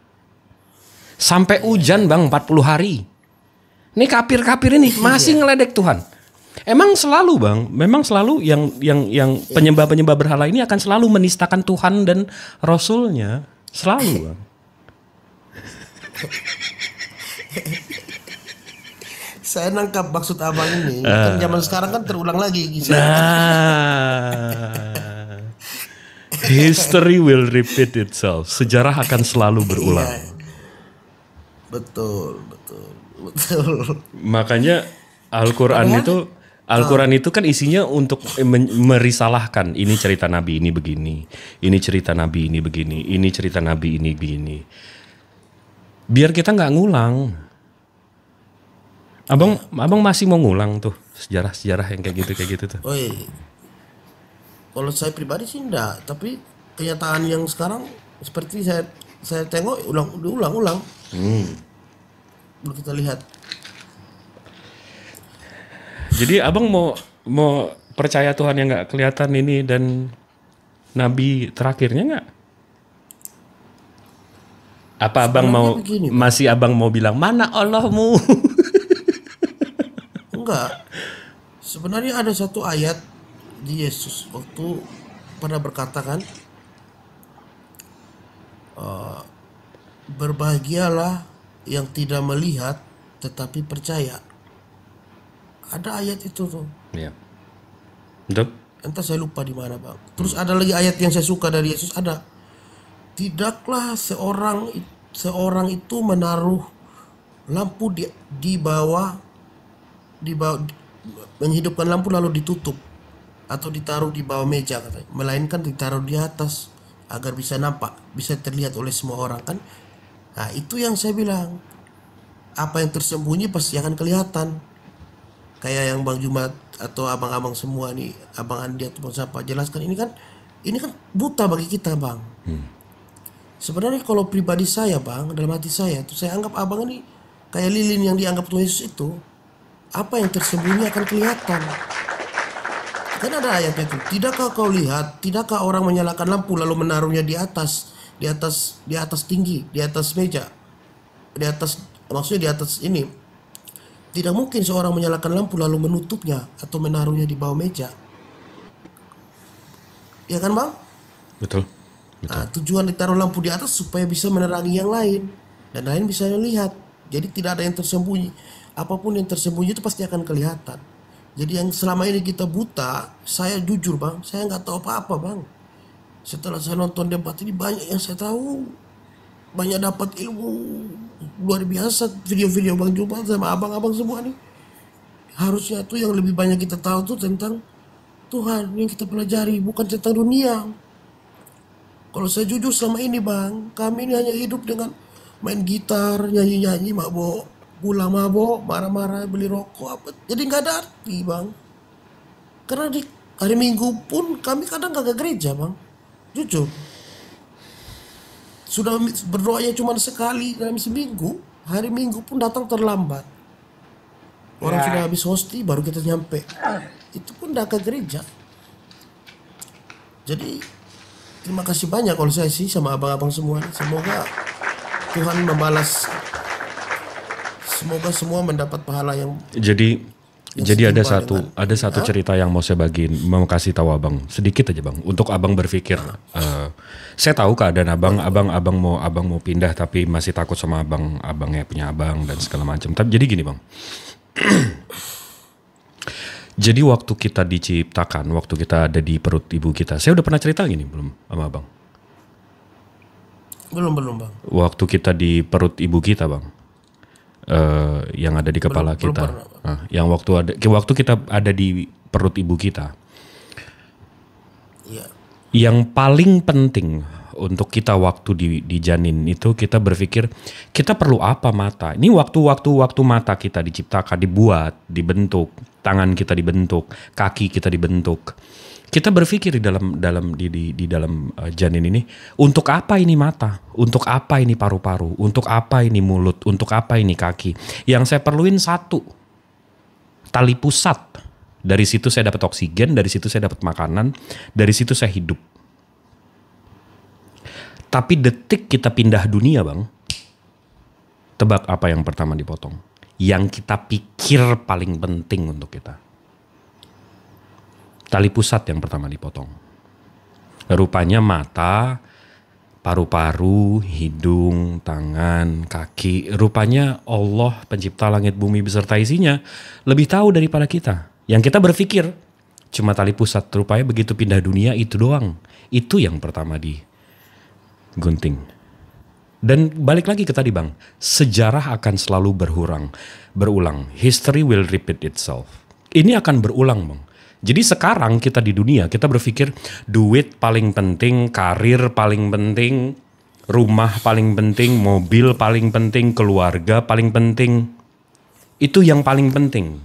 Sampai hujan, Bang, 40 hari. Ini kafir-kafir ini masih ngeledek Tuhan. Emang selalu, Bang, memang selalu yang penyembah-penyembah berhala ini akan selalu menistakan Tuhan dan Rasulnya. Selalu, Bang. Saya nangkap maksud abang ini. Kan zaman sekarang kan terulang lagi. History will repeat itself. Sejarah akan selalu berulang. Betul. Makanya Al-Quran itu kan isinya untuk merisalahkan. Ini cerita Nabi ini begini. Ini cerita Nabi ini begini. Ini cerita Nabi ini begini. Biar kita nggak ngulang. Abang masih mau ngulang tuh sejarah-sejarah yang kayak gitu tuh. Kalau saya pribadi sih enggak, tapi kenyataan yang sekarang seperti saya tengok ulang-ulang. Belum kita lihat. Jadi abang mau percaya Tuhan yang nggak kelihatan ini dan Nabi terakhirnya nggak? Apa abang abang mau bilang mana Allahmu? Enggak. Sebenarnya ada satu ayat di Yesus waktu pernah berkata kan, berbahagialah yang tidak melihat tetapi percaya. Ada ayat itu tuh. Iya. Betul. Entah saya lupa di mana, Bang. Terus ada lagi ayat yang saya suka dari Yesus, ada. Tidaklah seorang itu menaruh lampu di bawah menghidupkan lampu lalu ditutup atau ditaruh di bawah meja katanya, melainkan ditaruh di atas agar bisa nampak, bisa terlihat oleh semua orang kan. Nah, itu yang saya bilang. Apa yang tersembunyi pasti akan kelihatan. Kayak yang Bang Jumat atau abang-abang semua nih, Abang Andi atau Bang Sapa jelaskan, ini kan buta bagi kita, Bang. Sebenarnya kalau pribadi saya, Bang, dalam hati saya tuh saya anggap abang ini kayak lilin yang dianggap Tuhan Yesus itu. Apa yang tersembunyi akan kelihatan. Kan ada ayat itu. Tidakkah kau lihat, tidakkah orang menyalakan lampu lalu menaruhnya di atas tinggi, di atas meja, di atas, maksudnya di atas ini. Tidak mungkin seorang menyalakan lampu lalu menutupnya atau menaruhnya di bawah meja. Ya kan bang? Betul. Nah, tujuan ditaruh lampu di atas supaya bisa menerangi yang lain dan lain bisa melihat. Jadi tidak ada yang tersembunyi. Apapun yang tersembunyi itu pasti akan kelihatan. Jadi yang selama ini kita buta, saya jujur bang, saya nggak tahu apa-apa bang. Setelah saya nonton debat ini banyak yang saya tahu, banyak dapat ilmu luar biasa. Video-video Bang Jubal sama abang-abang semua nih. Harusnya tuh yang lebih banyak kita tahu tuh tentang Tuhan yang kita pelajari, bukan tentang dunia. Kalau saya jujur selama ini bang, kami ini hanya hidup dengan main gitar, nyanyi-nyanyi, mabok, pulang mabok, marah-marah, beli rokok apa. Jadi nggak ada arti bang. Karena di hari Minggu pun kami kadang nggak ke gereja bang, jujur. Sudah berdoanya cuma sekali dalam seminggu, hari Minggu pun datang terlambat. Orang sudah habis hosti baru kita nyampe. Itu pun nggak ke gereja. Jadi terima kasih banyak kalau saya sih sama abang-abang semua. Semoga Tuhan membalas. Semoga semua mendapat pahala yang. Jadi ada satu cerita yang mau saya bagiin, mau kasih tahu abang sedikit aja bang, untuk abang berpikir. Saya tahu keadaan abang mau pindah tapi masih takut sama abangnya punya abang dan segala macam. Tapi jadi gini bang, jadi waktu kita diciptakan, waktu kita ada di perut ibu kita, saya udah pernah cerita gini belum sama abang? Belum bang. Waktu kita di perut ibu kita bang. Yang ada di kepala kita. Yang waktu kita ada di perut ibu kita. Iya. Yang paling penting untuk kita waktu di janin itu kita berpikir kita perlu apa mata. Ini waktu mata kita diciptakan, dibuat, dibentuk, tangan kita dibentuk, kaki kita dibentuk. Kita berpikir di dalam janin ini, untuk apa ini mata, untuk apa ini paru-paru, untuk apa ini mulut, untuk apa ini kaki. Yang saya perluin satu, tali pusat. Dari situ saya dapat oksigen, dari situ saya dapat makanan, dari situ saya hidup. Tapi detik kita pindah dunia bang, tebak apa yang pertama dipotong? Yang kita pikir paling penting untuk kita. Tali pusat yang pertama dipotong. Rupanya mata, paru-paru, hidung, tangan, kaki. Rupanya Allah pencipta langit bumi beserta isinya lebih tahu daripada kita. Yang kita berpikir cuma tali pusat. Rupanya begitu pindah dunia itu doang. Itu yang pertama digunting. Dan balik lagi ke tadi bang, sejarah akan selalu berulang. History will repeat itself. Ini akan berulang bang. Jadi sekarang kita di dunia, kita berpikir duit paling penting, karir paling penting, rumah paling penting, mobil paling penting, keluarga paling penting. Itu yang paling penting.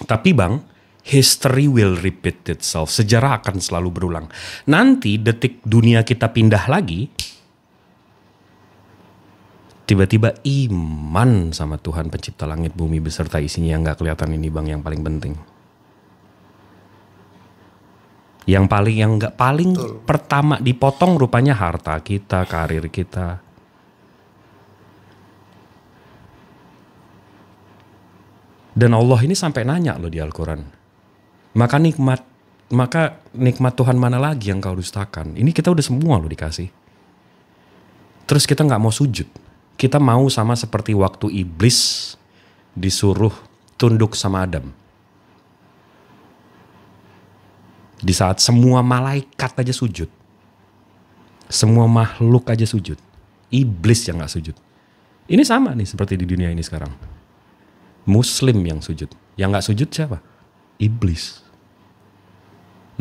Tapi bang, history will repeat itself. Sejarah akan selalu berulang. Nanti detik dunia kita pindah lagi, tiba-tiba iman sama Tuhan pencipta langit bumi beserta isinya yang gak kelihatan ini bang yang paling penting. Yang paling pertama dipotong rupanya harta kita, karir kita. Dan Allah ini sampai nanya loh di Al-Quran. Maka nikmat Tuhan mana lagi yang kau dustakan? Ini kita udah semua loh dikasih. Terus kita gak mau sujud. Kita mau sama seperti waktu iblis disuruh tunduk sama Adam. Di saat semua malaikat aja sujud. Semua makhluk aja sujud. Iblis yang gak sujud. Ini sama nih seperti di dunia ini sekarang. Muslim yang sujud. Yang gak sujud siapa? Iblis.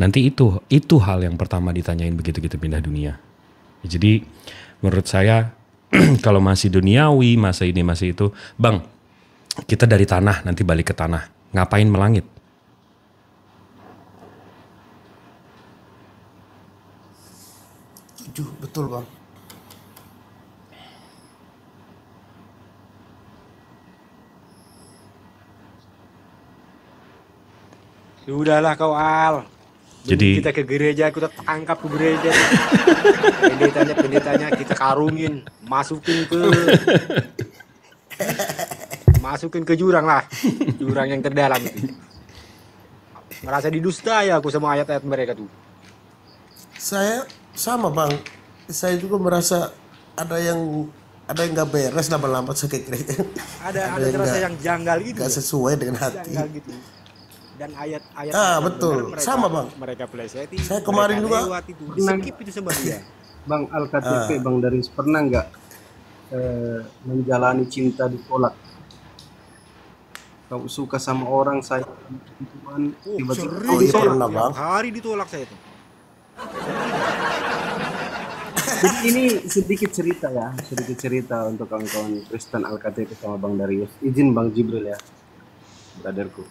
Nanti itu hal yang pertama ditanyain begitu kita pindah dunia. Jadi menurut saya kalau masih duniawi, masa ini masih itu. Bang, kita dari tanah nanti balik ke tanah. Ngapain melangit? Betul bang. Sudahlah kau Al. Jadi Kita ke gereja, kita tangkap ke gereja. Pendetanya kita karungin, masukin ke jurang lah, jurang yang terdalam itu. Merasa didusta ya aku sama ayat-ayat mereka tuh. Saya sama bang, saya juga merasa ada yang nggak beres lama-lama sakit gereja. Ada rasa yang janggal gitu. Nggak sesuai dengan hati. Janggal gitu. Dan ayat-ayat betul, sama bang. Mereka pleseti. Saya kemarin juga skip itu sama dia. Bang Al-KTP, Bang Darius pernah nggak menjalani cinta ditolak? Kau suka sama orang, saya Tuhan, tiba-tiba pernah bang. Hari ditolak saya itu. Jadi ini sedikit cerita untuk kawan-kawan Kristen Al-KTP sama Bang Darius. Izin Bang Jibril ya, brotherku.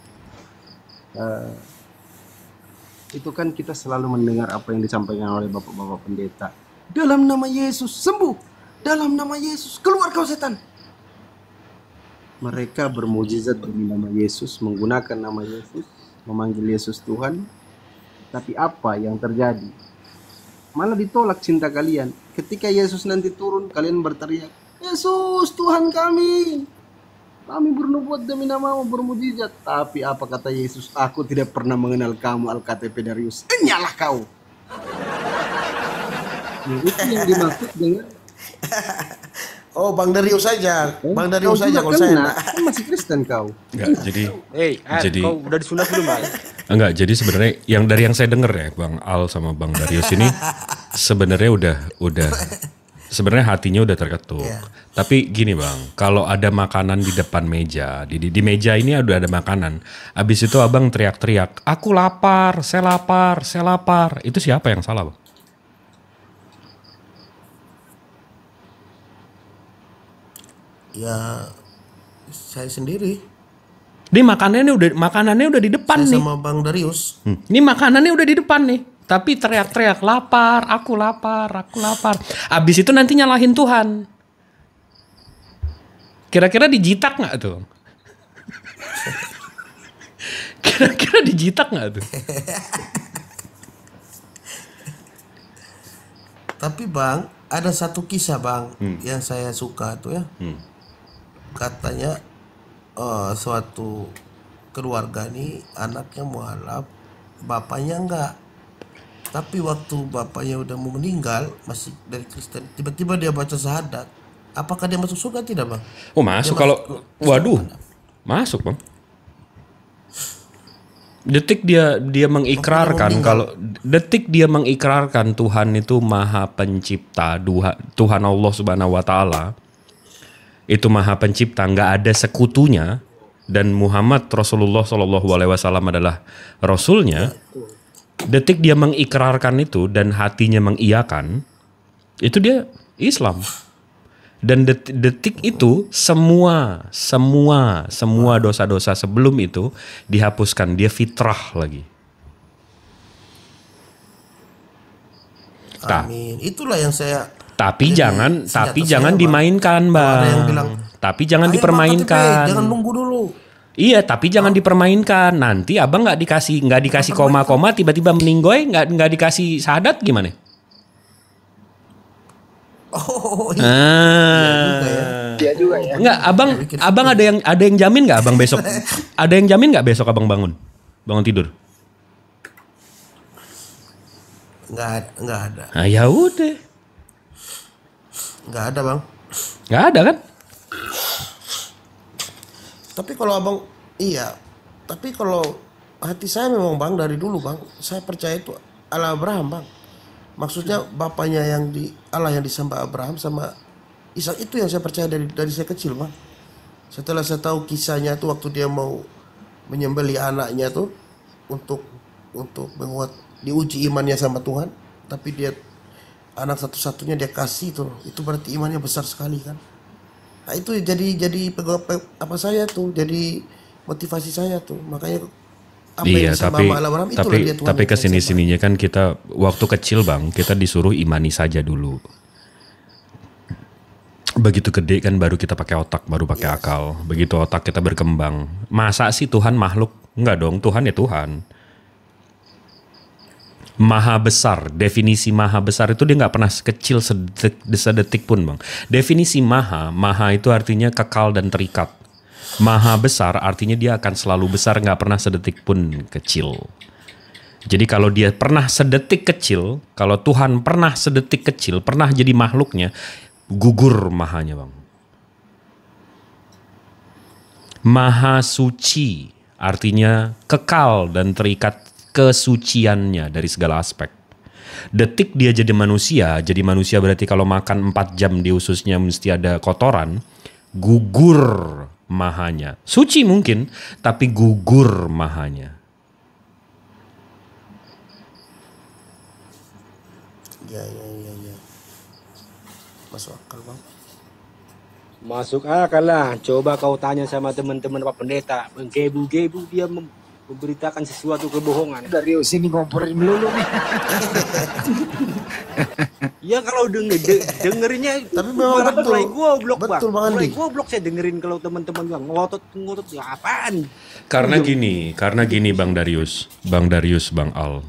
Itu kan kita selalu mendengar apa yang disampaikan oleh bapak-bapak pendeta. Dalam nama Yesus sembuh, dalam nama Yesus keluar kau setan. Mereka bermujizat demi nama Yesus, menggunakan nama Yesus, memanggil Yesus Tuhan. Tapi apa yang terjadi? Malah ditolak cinta kalian. Ketika Yesus nanti turun, kalian berteriak, Yesus Tuhan kami bernubuat demi namamu, bermujizat. Tapi apa kata Yesus? Aku tidak pernah mengenal kamu, Al-KTP Darius. Enyalah kau. Itu yang dimaksud dengan Oh, Bang Darius saja. Bang Darius kau saja juga kalau saya kena. Kan masih Kristen kau. enggak, jadi kau udah disunat belum, Al? enggak, jadi sebenarnya dari yang saya dengar ya, Bang Al sama Bang Darius ini sebenarnya udah sebenarnya hatinya udah terketuk. Tapi gini Bang, kalau ada makanan di depan meja, di meja ini udah ada makanan. Abis itu Abang teriak-teriak, aku lapar, saya lapar, saya lapar. Itu siapa yang salah Bang? Ya saya sendiri. Ini makanannya udah di depan Saya nih. sama Bang Darius. Ini makanannya udah di depan nih. Tapi teriak-teriak, lapar, aku lapar, aku lapar. Abis itu nanti nyalahin Tuhan. Kira-kira dijitak gak tuh? Kira-kira dijitak gak tuh? Tapi Bang, ada satu kisah Bang yang saya suka tuh ya. Katanya suatu keluarga nih anaknya mualaf, bapaknya enggak. Tapi waktu bapaknya udah mau meninggal, masih dari Kristen, tiba-tiba dia baca syahadat. Apakah dia masuk surga tidak Bang? Oh masuk kalau, waduh, masuk Bang. Detik dia mengikrarkan dia mengikrarkan Tuhan itu Maha Pencipta, Tuhan Allah Subhanahu wa taala. Itu Maha Pencipta, nggak ada sekutunya, dan Muhammad Rasulullah Shallallahu alaihi wasallam adalah rasulnya. Detik dia mengikrarkan itu dan hatinya mengiyakan, itu dia Islam. Dan detik itu semua dosa-dosa sebelum itu dihapuskan, dia fitrah lagi. Amin. Itulah yang saya. Tapi jangan dimainkan Bang. Tapi jangan dipermainkan. Jangan nunggu dulu. Iya, tapi jangan dipermainkan. Nanti Abang nggak dikasih koma-koma, tiba-tiba meninggoy, nggak dikasih syahadat gimana? Oh iya juga ya. Enggak, abang ada yang jamin nggak Abang besok? Ada yang jamin nggak besok Abang bangun tidur? Nggak ada. Nah, ya udah. Nggak ada Bang. Nggak ada kan? Tapi kalau Abang, iya. Tapi kalau hati saya memang Bang dari dulu Bang, saya percaya itu Allah Abraham Bang. Maksudnya bapaknya Allah yang disembah Abraham sama Ishak, itu yang saya percaya dari saya kecil Bang. Setelah saya tahu kisahnya tuh waktu dia mau menyembelih anaknya tuh untuk menguat, diuji imannya sama Tuhan, tapi dia anak satu-satunya dia kasih tuh, itu berarti imannya besar sekali kan. Nah itu jadi saya tuh, jadi motivasi saya tuh, makanya apa iya, yang tapi kesini-sininya kan kita waktu kecil Bang, kita disuruh imani saja dulu. Begitu gede kan baru kita pakai otak, baru pakai akal. Begitu otak kita berkembang, masa sih Tuhan makhluk? Enggak dong, Tuhan ya Tuhan. Maha besar, definisi maha besar itu dia nggak pernah kecil sedetik pun bang. Definisi maha itu artinya kekal dan terikat. Maha besar artinya dia akan selalu besar, nggak pernah sedetik pun kecil. Jadi kalau dia pernah sedetik kecil, kalau Tuhan pernah sedetik kecil, pernah jadi makhluknya, gugur mahanya bang. Maha suci artinya kekal dan terikat kesuciannya dari segala aspek. Detik dia jadi manusia berarti kalau makan 4 jam di ususnya mesti ada kotoran, gugur mahanya. Suci mungkin, tapi gugur mahanya. Ya. Masuk akal bang. Masuk akal lah. Coba kau tanya sama teman-teman Pak Pendeta. Menggebu-gebu dia memberitakan sesuatu kebohongan. Dari sini ngomporin melulu nih. Ya kalau dengerinnya. Tapi memang betul. Mulai goblok bang. Betul Bang Andi. Mulai goblok saya dengerin kalau teman-teman bilang ngotot ya apaan? Karena gini Bang Darius, Bang Al.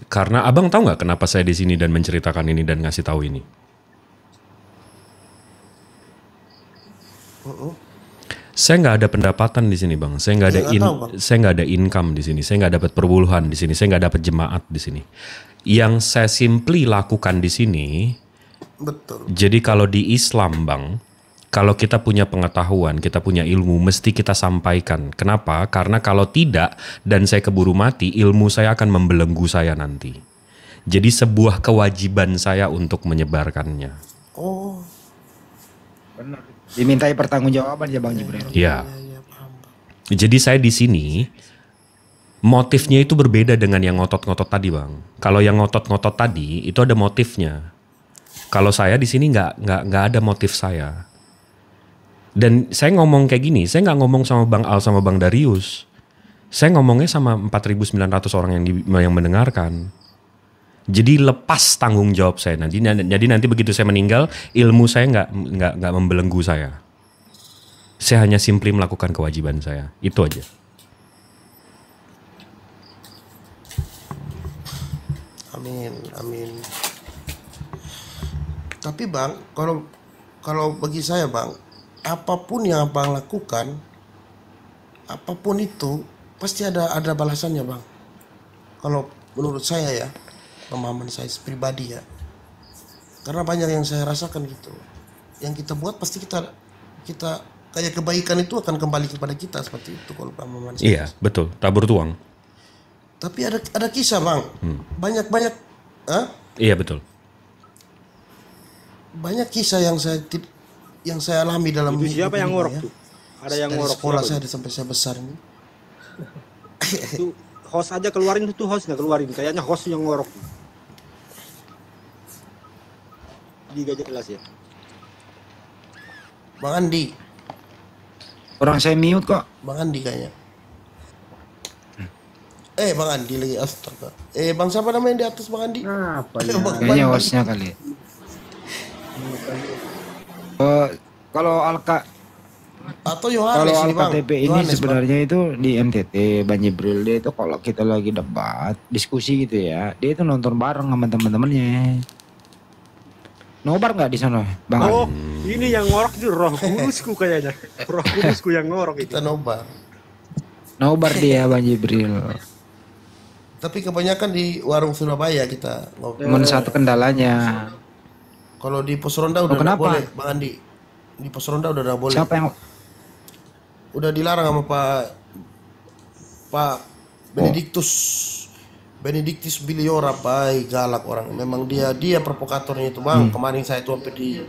Karena abang tahu nggak kenapa saya di sini dan menceritakan ini dan ngasih tahu ini? Saya nggak ada pendapatan di sini bang, saya nggak ada income di sini, saya nggak dapat perpuluhan di sini, saya nggak dapat jemaat di sini. Yang saya simply lakukan di sini, betul. Jadi kalau di Islam bang, kalau kita punya pengetahuan, kita punya ilmu, mesti kita sampaikan. Kenapa? Karena kalau tidak dan saya keburu mati, ilmu saya akan membelenggu saya nanti. Jadi sebuah kewajiban saya untuk menyebarkannya. Oh, benar. Dimintai pertanggungjawaban ya Bang Jibril. Iya. Jadi saya di sini motifnya itu berbeda dengan yang ngotot-ngotot tadi bang. Kalau yang ngotot-ngotot tadi itu ada motifnya. Kalau saya di sini nggak ada motif saya. Dan saya ngomong kayak gini, saya nggak ngomong sama Bang Al sama Bang Darius. Saya ngomongnya sama 4.900 orang yang mendengarkan. Jadi lepas tanggung jawab saya nanti. Jadi nanti begitu saya meninggal, ilmu saya nggak membelenggu saya. Saya hanya simply melakukan kewajiban saya. Itu aja. Amin. Tapi bang, kalau bagi saya bang, apapun yang abang lakukan, apapun itu pasti ada balasannya bang. Kalau menurut saya ya. Pemahaman saya pribadi ya, karena banyak yang saya rasakan gitu. Yang kita buat pasti kita kayak kebaikan itu akan kembali kepada kita seperti itu kalau pemahaman saya. Iya betul, tabur tuang. Tapi ada kisah bang, banyak. Iya betul. Banyak kisah yang saya alami dalam hidup siapa yang ngorok ya. Tuh? Ada yang ngorok sekolah saya sampai saya besar ini. Itu host aja keluarin tuh host nggak keluarin, kayaknya host yang ngorok. Dia jelas ya. Bang Andi. Orang saya mute kok. Bang Andi kayaknya. Bang Andi lagi astaga. Bang siapa namanya di atas Bang Andi? Apa ya? Kayaknya hostnya kali. Kalau Alka atau Yohanes kalau Al-KTP ini sebenarnya itu di MTT Bang Jibril, dia itu kalau kita lagi debat diskusi gitu ya, dia itu nonton bareng sama teman-temannya. Nobar nggak di sana Bang? Oh ini yang ngorok itu Roh Kudusku kayaknya. Roh Kudusku yang ngorok itu. Kita nobar dia Bang Jibril. Tapi kebanyakan di warung Surabaya kita ngobrol. Cuman satu kendalanya. Kalau di Pos Ronda udah nggak boleh Bang Andi. Di Pos Ronda udah nggak boleh. Siapa yang udah dilarang sama Pak Benedictus Biliora, galak orang. Memang dia provokatornya itu bang. Kemarin saya tuh sampai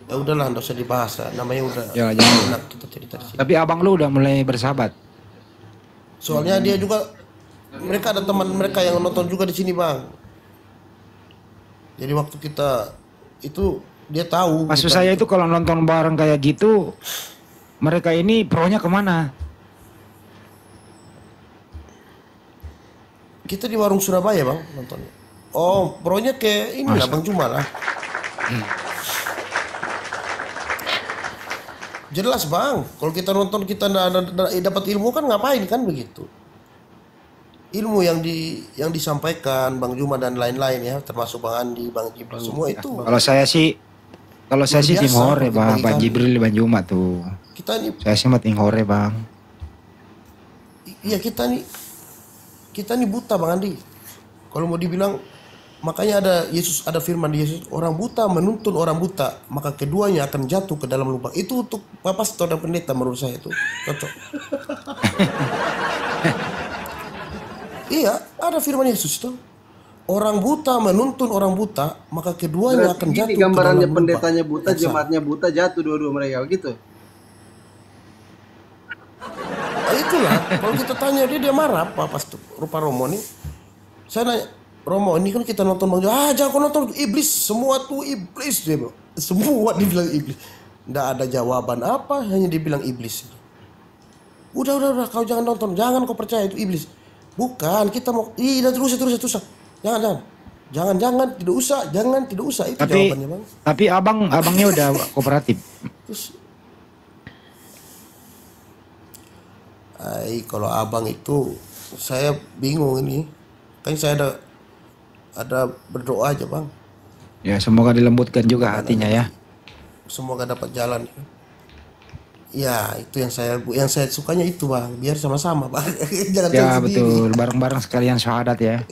ya udahlah nggak usah dibahas lah. Namanya udah enak kita cerita di sini. Tapi abang lu udah mulai bersahabat. Soalnya dia juga, mereka ada teman mereka yang nonton juga di sini bang. Jadi waktu kita itu dia tahu. Maksud saya itu kalau nonton bareng kayak gitu, mereka ini pro-nya kemana? Kita di warung Surabaya bang nontonnya. Oh pro-nya ke ini lah Bang Juma lah. Jelas bang, kalau kita nonton kita dapat ilmu kan ngapain kan begitu. ilmu yang disampaikan Bang Juma dan lain-lain ya, termasuk Bang Andi, Bang Jibril, semua itu. Kalau saya sih tim hore bang, Bang Jibril, Bang Juma tuh. Kita nih, Saya sih mah tim hore bang. iya kita nih buta Bang Andi. Kalau mau dibilang, makanya ada firman Yesus, orang buta menuntun orang buta, maka keduanya akan jatuh ke dalam lubang. Itu untuk pastor dan pendeta menurut saya itu cocok. Iya, ada firman Yesus itu. Orang buta menuntun orang buta, maka keduanya akan jatuh ke dalam gambarannya lubang. pendetanya buta, jemaatnya buta, jatuh dua-dua mereka gitu. Itulah, kalau kita tanya dia marah apa pastor rupa Romo nih. Saya nanya, Romo ini kan kita nonton Bang, jangan kau nonton iblis, semua tuh iblis dia bilang. Semua dibilang iblis. Nggak ada jawaban apa, hanya dibilang iblis. Udah, kau jangan nonton, jangan kau percaya itu iblis. Bukan, kita mau, terus. Jangan, tidak usah, itu jawabannya Bang. Tapi abangnya udah kooperatif. Terus, kalau abang itu, saya bingung ini. Kan saya ada berdoa aja Bang. Ya semoga dilembutkan juga hatinya ya. Semoga dapat jalan. Ya itu yang saya sukanya itu Bang, biar sama-sama Bang. Jangan Ya sendiri. betul, bareng-bareng sekalian syahadat ya.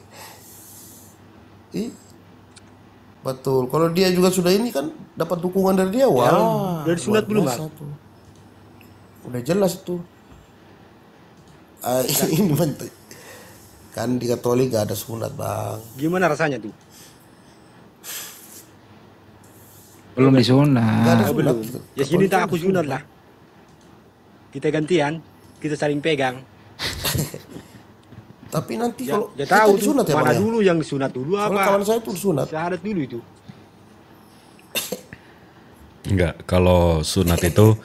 Betul. Kalau dia juga sudah ini kan dapat dukungan dari dia, wah. Dari sunat belum Bang? Udah jelas itu. Ini bentuk. Kan di Katolik gak ada sunat Bang. Gimana rasanya tuh? Belum disunat. Gak ada sunat. Belum. Ya sini tak Katolik aku ada sunat lah. Kita gantian, kita saling pegang. Tapi nanti Ya, kalau ya tahu tuh sunat ya mana Bang ya? dulu yang sunat dulu Soalnya apa? kawan saya tuh sunat. Syahadat dulu itu. Enggak, kalau sunat itu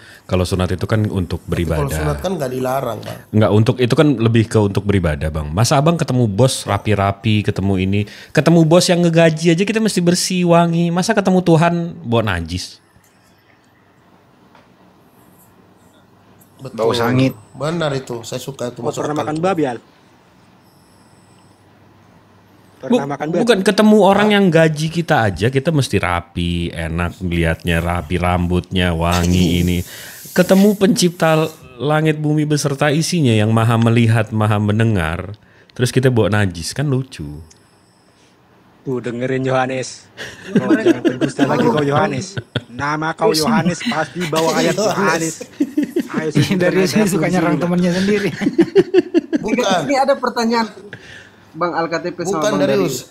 kan untuk Kalau sunat beribadah. kan gak dilarang Bang. Enggak, untuk itu kan lebih ke untuk beribadah, Bang. Masa Abang ketemu bos rapi-rapi, ketemu bos yang ngegaji aja kita mesti bersih, wangi. Masa ketemu Tuhan bawa najis? Betul. Bau sangit. Benar itu, saya suka itu. Oh, masuk pernah akal makan tuh. babi Al? Pernah makan babi? Bukan ketemu orang yang gaji kita aja, kita mesti rapi, enak lihatnya, rapi rambutnya, wangi ini. Ketemu pencipta langit bumi beserta isinya yang maha melihat, maha mendengar, terus kita bawa najis, kan lucu. Tuh dengerin Yohanes. Kau jangan pendusta lagi kau Yohanes. Nama kau Yohanes pasti bawa ayat Yohanes. Ayo Dari sini suka nyerang temannya sendiri. Bukan. Ini ada pertanyaan Bang Alkatp sama Bukan Bang Darius.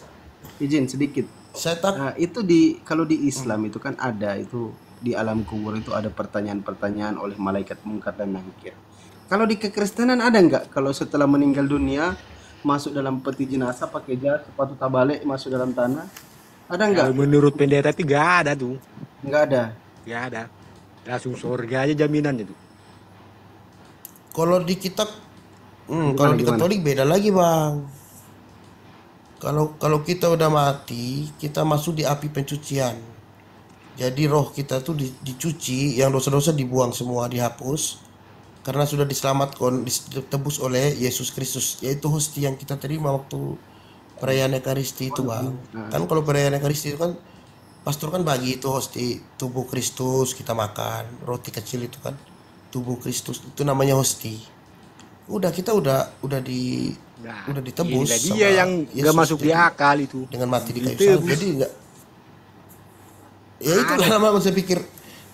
Izin sedikit. Saya tak Nah, itu kalau di Islam itu kan ada itu di alam kubur itu ada pertanyaan-pertanyaan oleh malaikat mungkar dan nakir. Kalau di kekristenan ada nggak kalau setelah meninggal dunia masuk dalam peti jenazah pakai jas sepatu tabalik masuk dalam tanah? Ada nggak? Kalau menurut pendeta itu gak ada tuh. Nggak ada. Gak ada. Langsung surga aja jaminannya tuh. Kalau di kitab kalau di Katolik beda lagi Bang. Kalau kita udah mati, kita masuk di api pencucian. Jadi roh kita tuh dicuci, yang dosa-dosa dibuang semua, dihapus. Karena sudah diselamatkan, ditebus oleh Yesus Kristus, yaitu hosti yang kita terima waktu perayaan Ekaristi itu Bang. Kan kalau perayaan Ekaristi itu kan pastor kan bagi itu hosti, tubuh Kristus kita makan, roti kecil itu kan tubuh Kristus, itu namanya hosti. Udah kita udah ditebus Gila, sama dia yang Yesus, gak masuk di jadi akal itu. dengan mati di kayu Ditebus. salib. Jadi enggak, ya itu karena saya pikir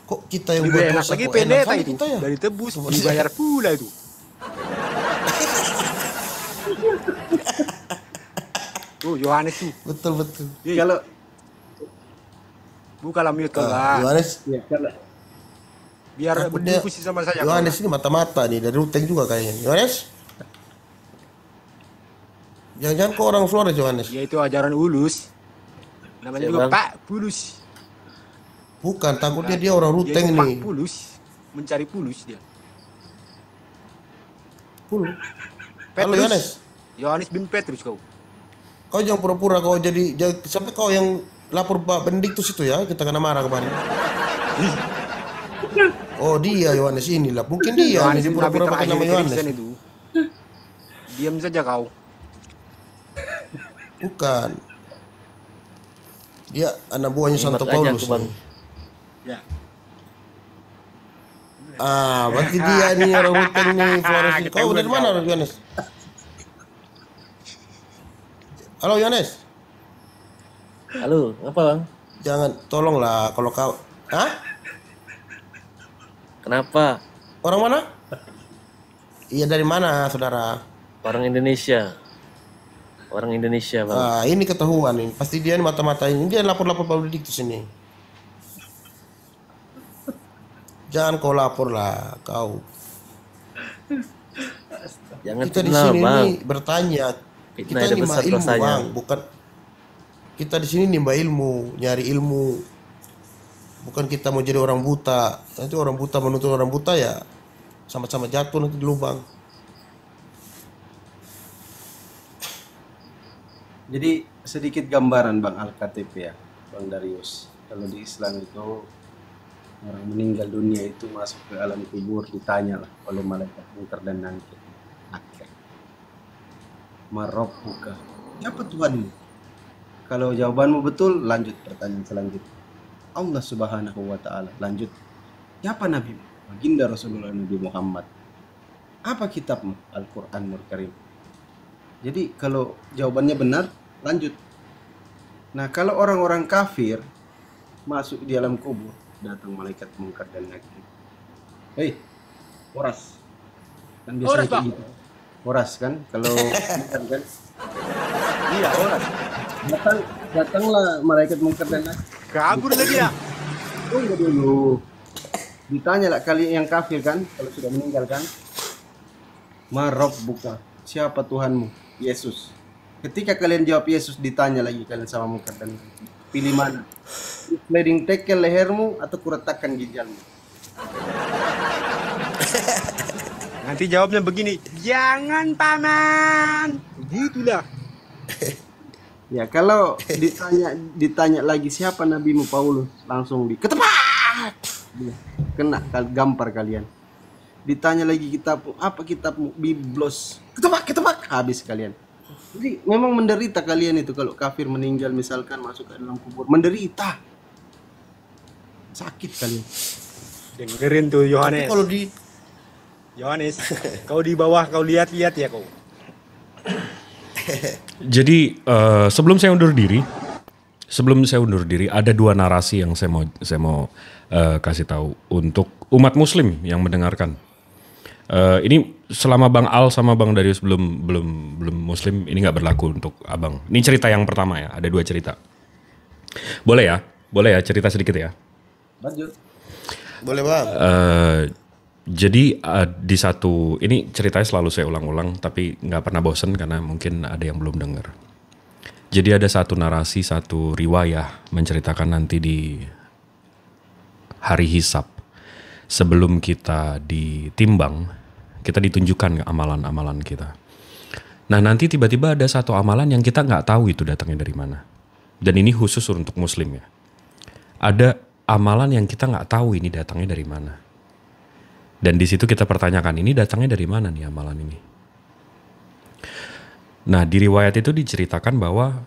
kok kita yang Lebih buat enak dosa lagi kok enak pendeta kali itu. kita ya. Dari tebus dibayar pula itu. Oh Yohanes tuh. Betul. Kalau bukalah mute kau lah. Yohanes, ya, kalau Biar takutnya berdiskusi sama saya. Yohanes ini mata-mata nih dari Ruteng juga kayaknya. Yohanes, jangan-jangan kok orang Flores Yohanes? Ya itu ajaran ulus. Namanya juga Pak Pulus. Bukan, takutnya dia orang Ruteng Dia itu Pak nih. Pulus. Mencari pulus dia. Halo Petrus. Yohanes, Yohanes bin Petrus kau. kau jangan pura-pura kau jadi sampai kau yang lapor Pak Benediktus itu ya, kita kena marah kemarin. Oh dia Yohanes inilah, mungkin dia Yohanes ini itu nabi pura-pura pakai terakhir nama Yohanes. Kristen itu. Diam saja kau. Bukan. Dia anak buahnya Santo Nembak aja Paulus. aku, Bang. Ya. Berarti dia nih orang hutan nih Flores. Kau dari mana Yohanes? Halo Yohanes. Halo, apa Bang? Jangan, tolonglah kalau kau. Kenapa? Orang mana? Iya dari mana saudara? Orang Indonesia. Orang Indonesia Bang. Ini ketahuan ini. Pasti dia mata-matain. Dia lapor-lapor Pak Benediktus ini. Jangan kau lapor lah kau. Jangan Kita di fitnah, sini Bang. nih bertanya. Fitnah Kita ada nimba besar ilmu dosanya. Bang, bukan. Kita di sini nimba ilmu, nyari ilmu. Bukan kita mau jadi orang buta. Nanti orang buta menuntut orang buta ya sama-sama jatuh nanti di lubang. Jadi sedikit gambaran Bang Al-Khatib ya, Bang Darius. Kalau di Islam itu orang meninggal dunia itu masuk ke alam kubur ditanya lah oleh malaikat Munkar dan Nakir. Marabbuka. Siapa Tuhanmu? Kalau jawabanmu betul, lanjut pertanyaan selanjutnya. Allah Subhanahu wa taala. Lanjut. Siapa Nabi? Baginda Rasulullah Nabi Muhammad. Apa kitabmu? Al-Qur'anul Karim. Jadi kalau jawabannya benar, lanjut. Nah, kalau orang-orang kafir masuk di alam kubur, datang malaikat Munkar dan Nakir. Hei, Horas. Kan biasanya kayak gitu. Horas kan? Kalau kan? Iya, Horas. Datanglah malaikat Munkar dan Nakir. Kabur lagi ya. Tunggu dulu. Ditanya lah kalian yang kafir kan, kalau sudah meninggal kan. Marabbuka. Siapa Tuhanmu? Yesus. Ketika kalian jawab Yesus, ditanya lagi kalian sama Munkar dan Nakir. Pilih mana? Sliding tackle lehermu atau kuretakkan ginjalmu? Nanti jawabnya begini, jangan paman. Begitulah. Ya kalau ditanya lagi siapa nabimu Paulus, langsung ketepak. Kena gampar kalian. Ditanya lagi kitabmu, apa kitabmu? Biblos. Ketepak, habis kalian. Jadi memang menderita kalian itu kalau kafir meninggal misalkan masuk ke dalam kubur, menderita. Sakit kalian. Dengerin tuh Yohanes. Kalau di Yohanes, kau di bawah kau lihat-lihat ya kau. Jadi sebelum saya undur diri ada dua narasi yang saya mau kasih tahu untuk umat Muslim yang mendengarkan. Ini selama Bang Al sama Bang Darius belum Muslim, ini nggak berlaku untuk Abang. Ini cerita yang pertama ya, ada dua cerita. Boleh ya cerita sedikit ya. Lanjut. Boleh Bang. Jadi di satu, ini ceritanya selalu saya ulang-ulang tapi nggak pernah bosen karena mungkin ada yang belum dengar. Jadi ada satu narasi, satu riwayah menceritakan nanti di hari hisab sebelum kita ditimbang, kita ditunjukkan amalan-amalan kita. Nah nanti tiba-tiba ada satu amalan yang kita nggak tahu itu datangnya dari mana. Dan ini khusus untuk Muslim ya. Ada amalan yang kita nggak tahu ini datangnya dari mana. Dan di situ kita pertanyakan, ini datangnya dari mana nih amalan ini? Nah di riwayat itu diceritakan bahwa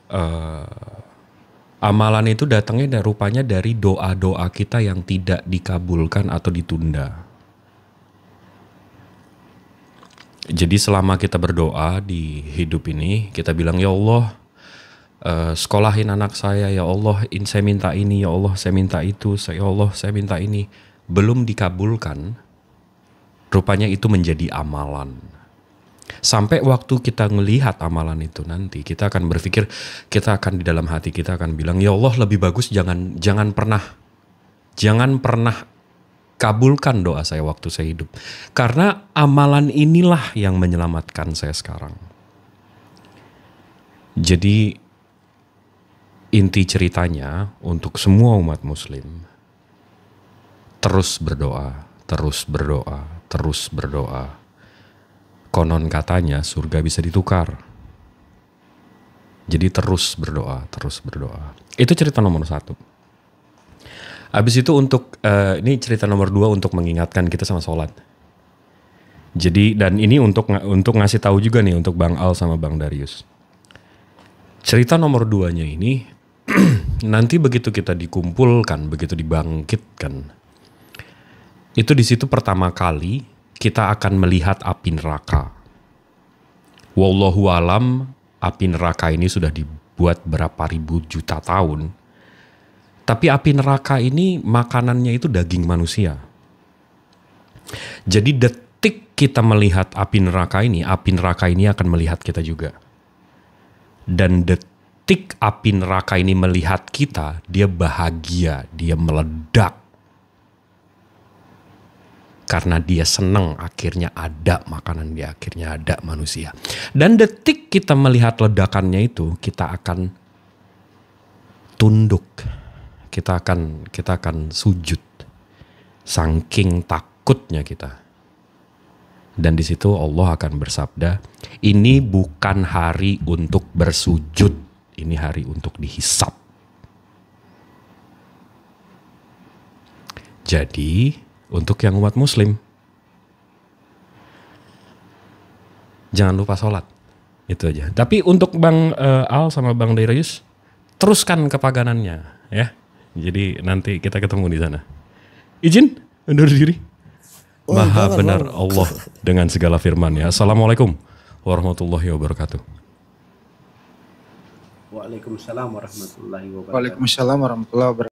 amalan itu datangnya rupanya dari doa-doa kita yang tidak dikabulkan atau ditunda. Jadi selama kita berdoa di hidup ini, kita bilang, ya Allah, sekolahin anak saya, ya Allah, saya minta ini, ya Allah, saya minta itu, ya Allah, saya minta ini. Belum dikabulkan, rupanya itu menjadi amalan. Sampai waktu kita melihat amalan itu nanti, kita akan berpikir, kita akan di dalam hati kita akan bilang, ya Allah lebih bagus jangan pernah kabulkan doa saya waktu saya hidup. Karena amalan inilah yang menyelamatkan saya sekarang. Jadi inti ceritanya untuk semua umat Muslim, terus berdoa, terus berdoa, terus berdoa. Konon katanya surga bisa ditukar. Jadi terus berdoa, terus berdoa. Itu cerita nomor 1. Habis itu untuk, ini cerita nomor 2 untuk mengingatkan kita sama sholat. Jadi, dan ini untuk ngasih tahu juga nih untuk Bang Al sama Bang Darius. Cerita nomor 2-nya ini, nanti begitu kita dikumpulkan, begitu dibangkitkan, itu di situ pertama kali kita akan melihat api neraka. Wallahu alam, api neraka ini sudah dibuat berapa ribu juta tahun. Tapi api neraka ini makanannya itu daging manusia. Jadi detik kita melihat api neraka ini akan melihat kita juga. Dan detik api neraka ini melihat kita, dia bahagia, dia meledak. Karena dia senang akhirnya ada makanan, dia akhirnya ada manusia. Dan detik kita melihat ledakannya itu, kita akan tunduk. Kita akan sujud. Saking takutnya kita. Dan di situ Allah akan bersabda, ini bukan hari untuk bersujud, ini hari untuk dihisap. Jadi, untuk yang umat muslim, jangan lupa sholat. Itu aja. Tapi untuk Bang Al sama Bang Darius, teruskan kepaganannya ya. Jadi nanti kita ketemu di sana. Izin undur diri. Maha benar Allah dengan segala firman-Nya. Assalamualaikum warahmatullahi wabarakatuh. Waalaikumsalam warahmatullahi wabarakatuh. Waalaikumsalam warahmatullahi wabarakatuh.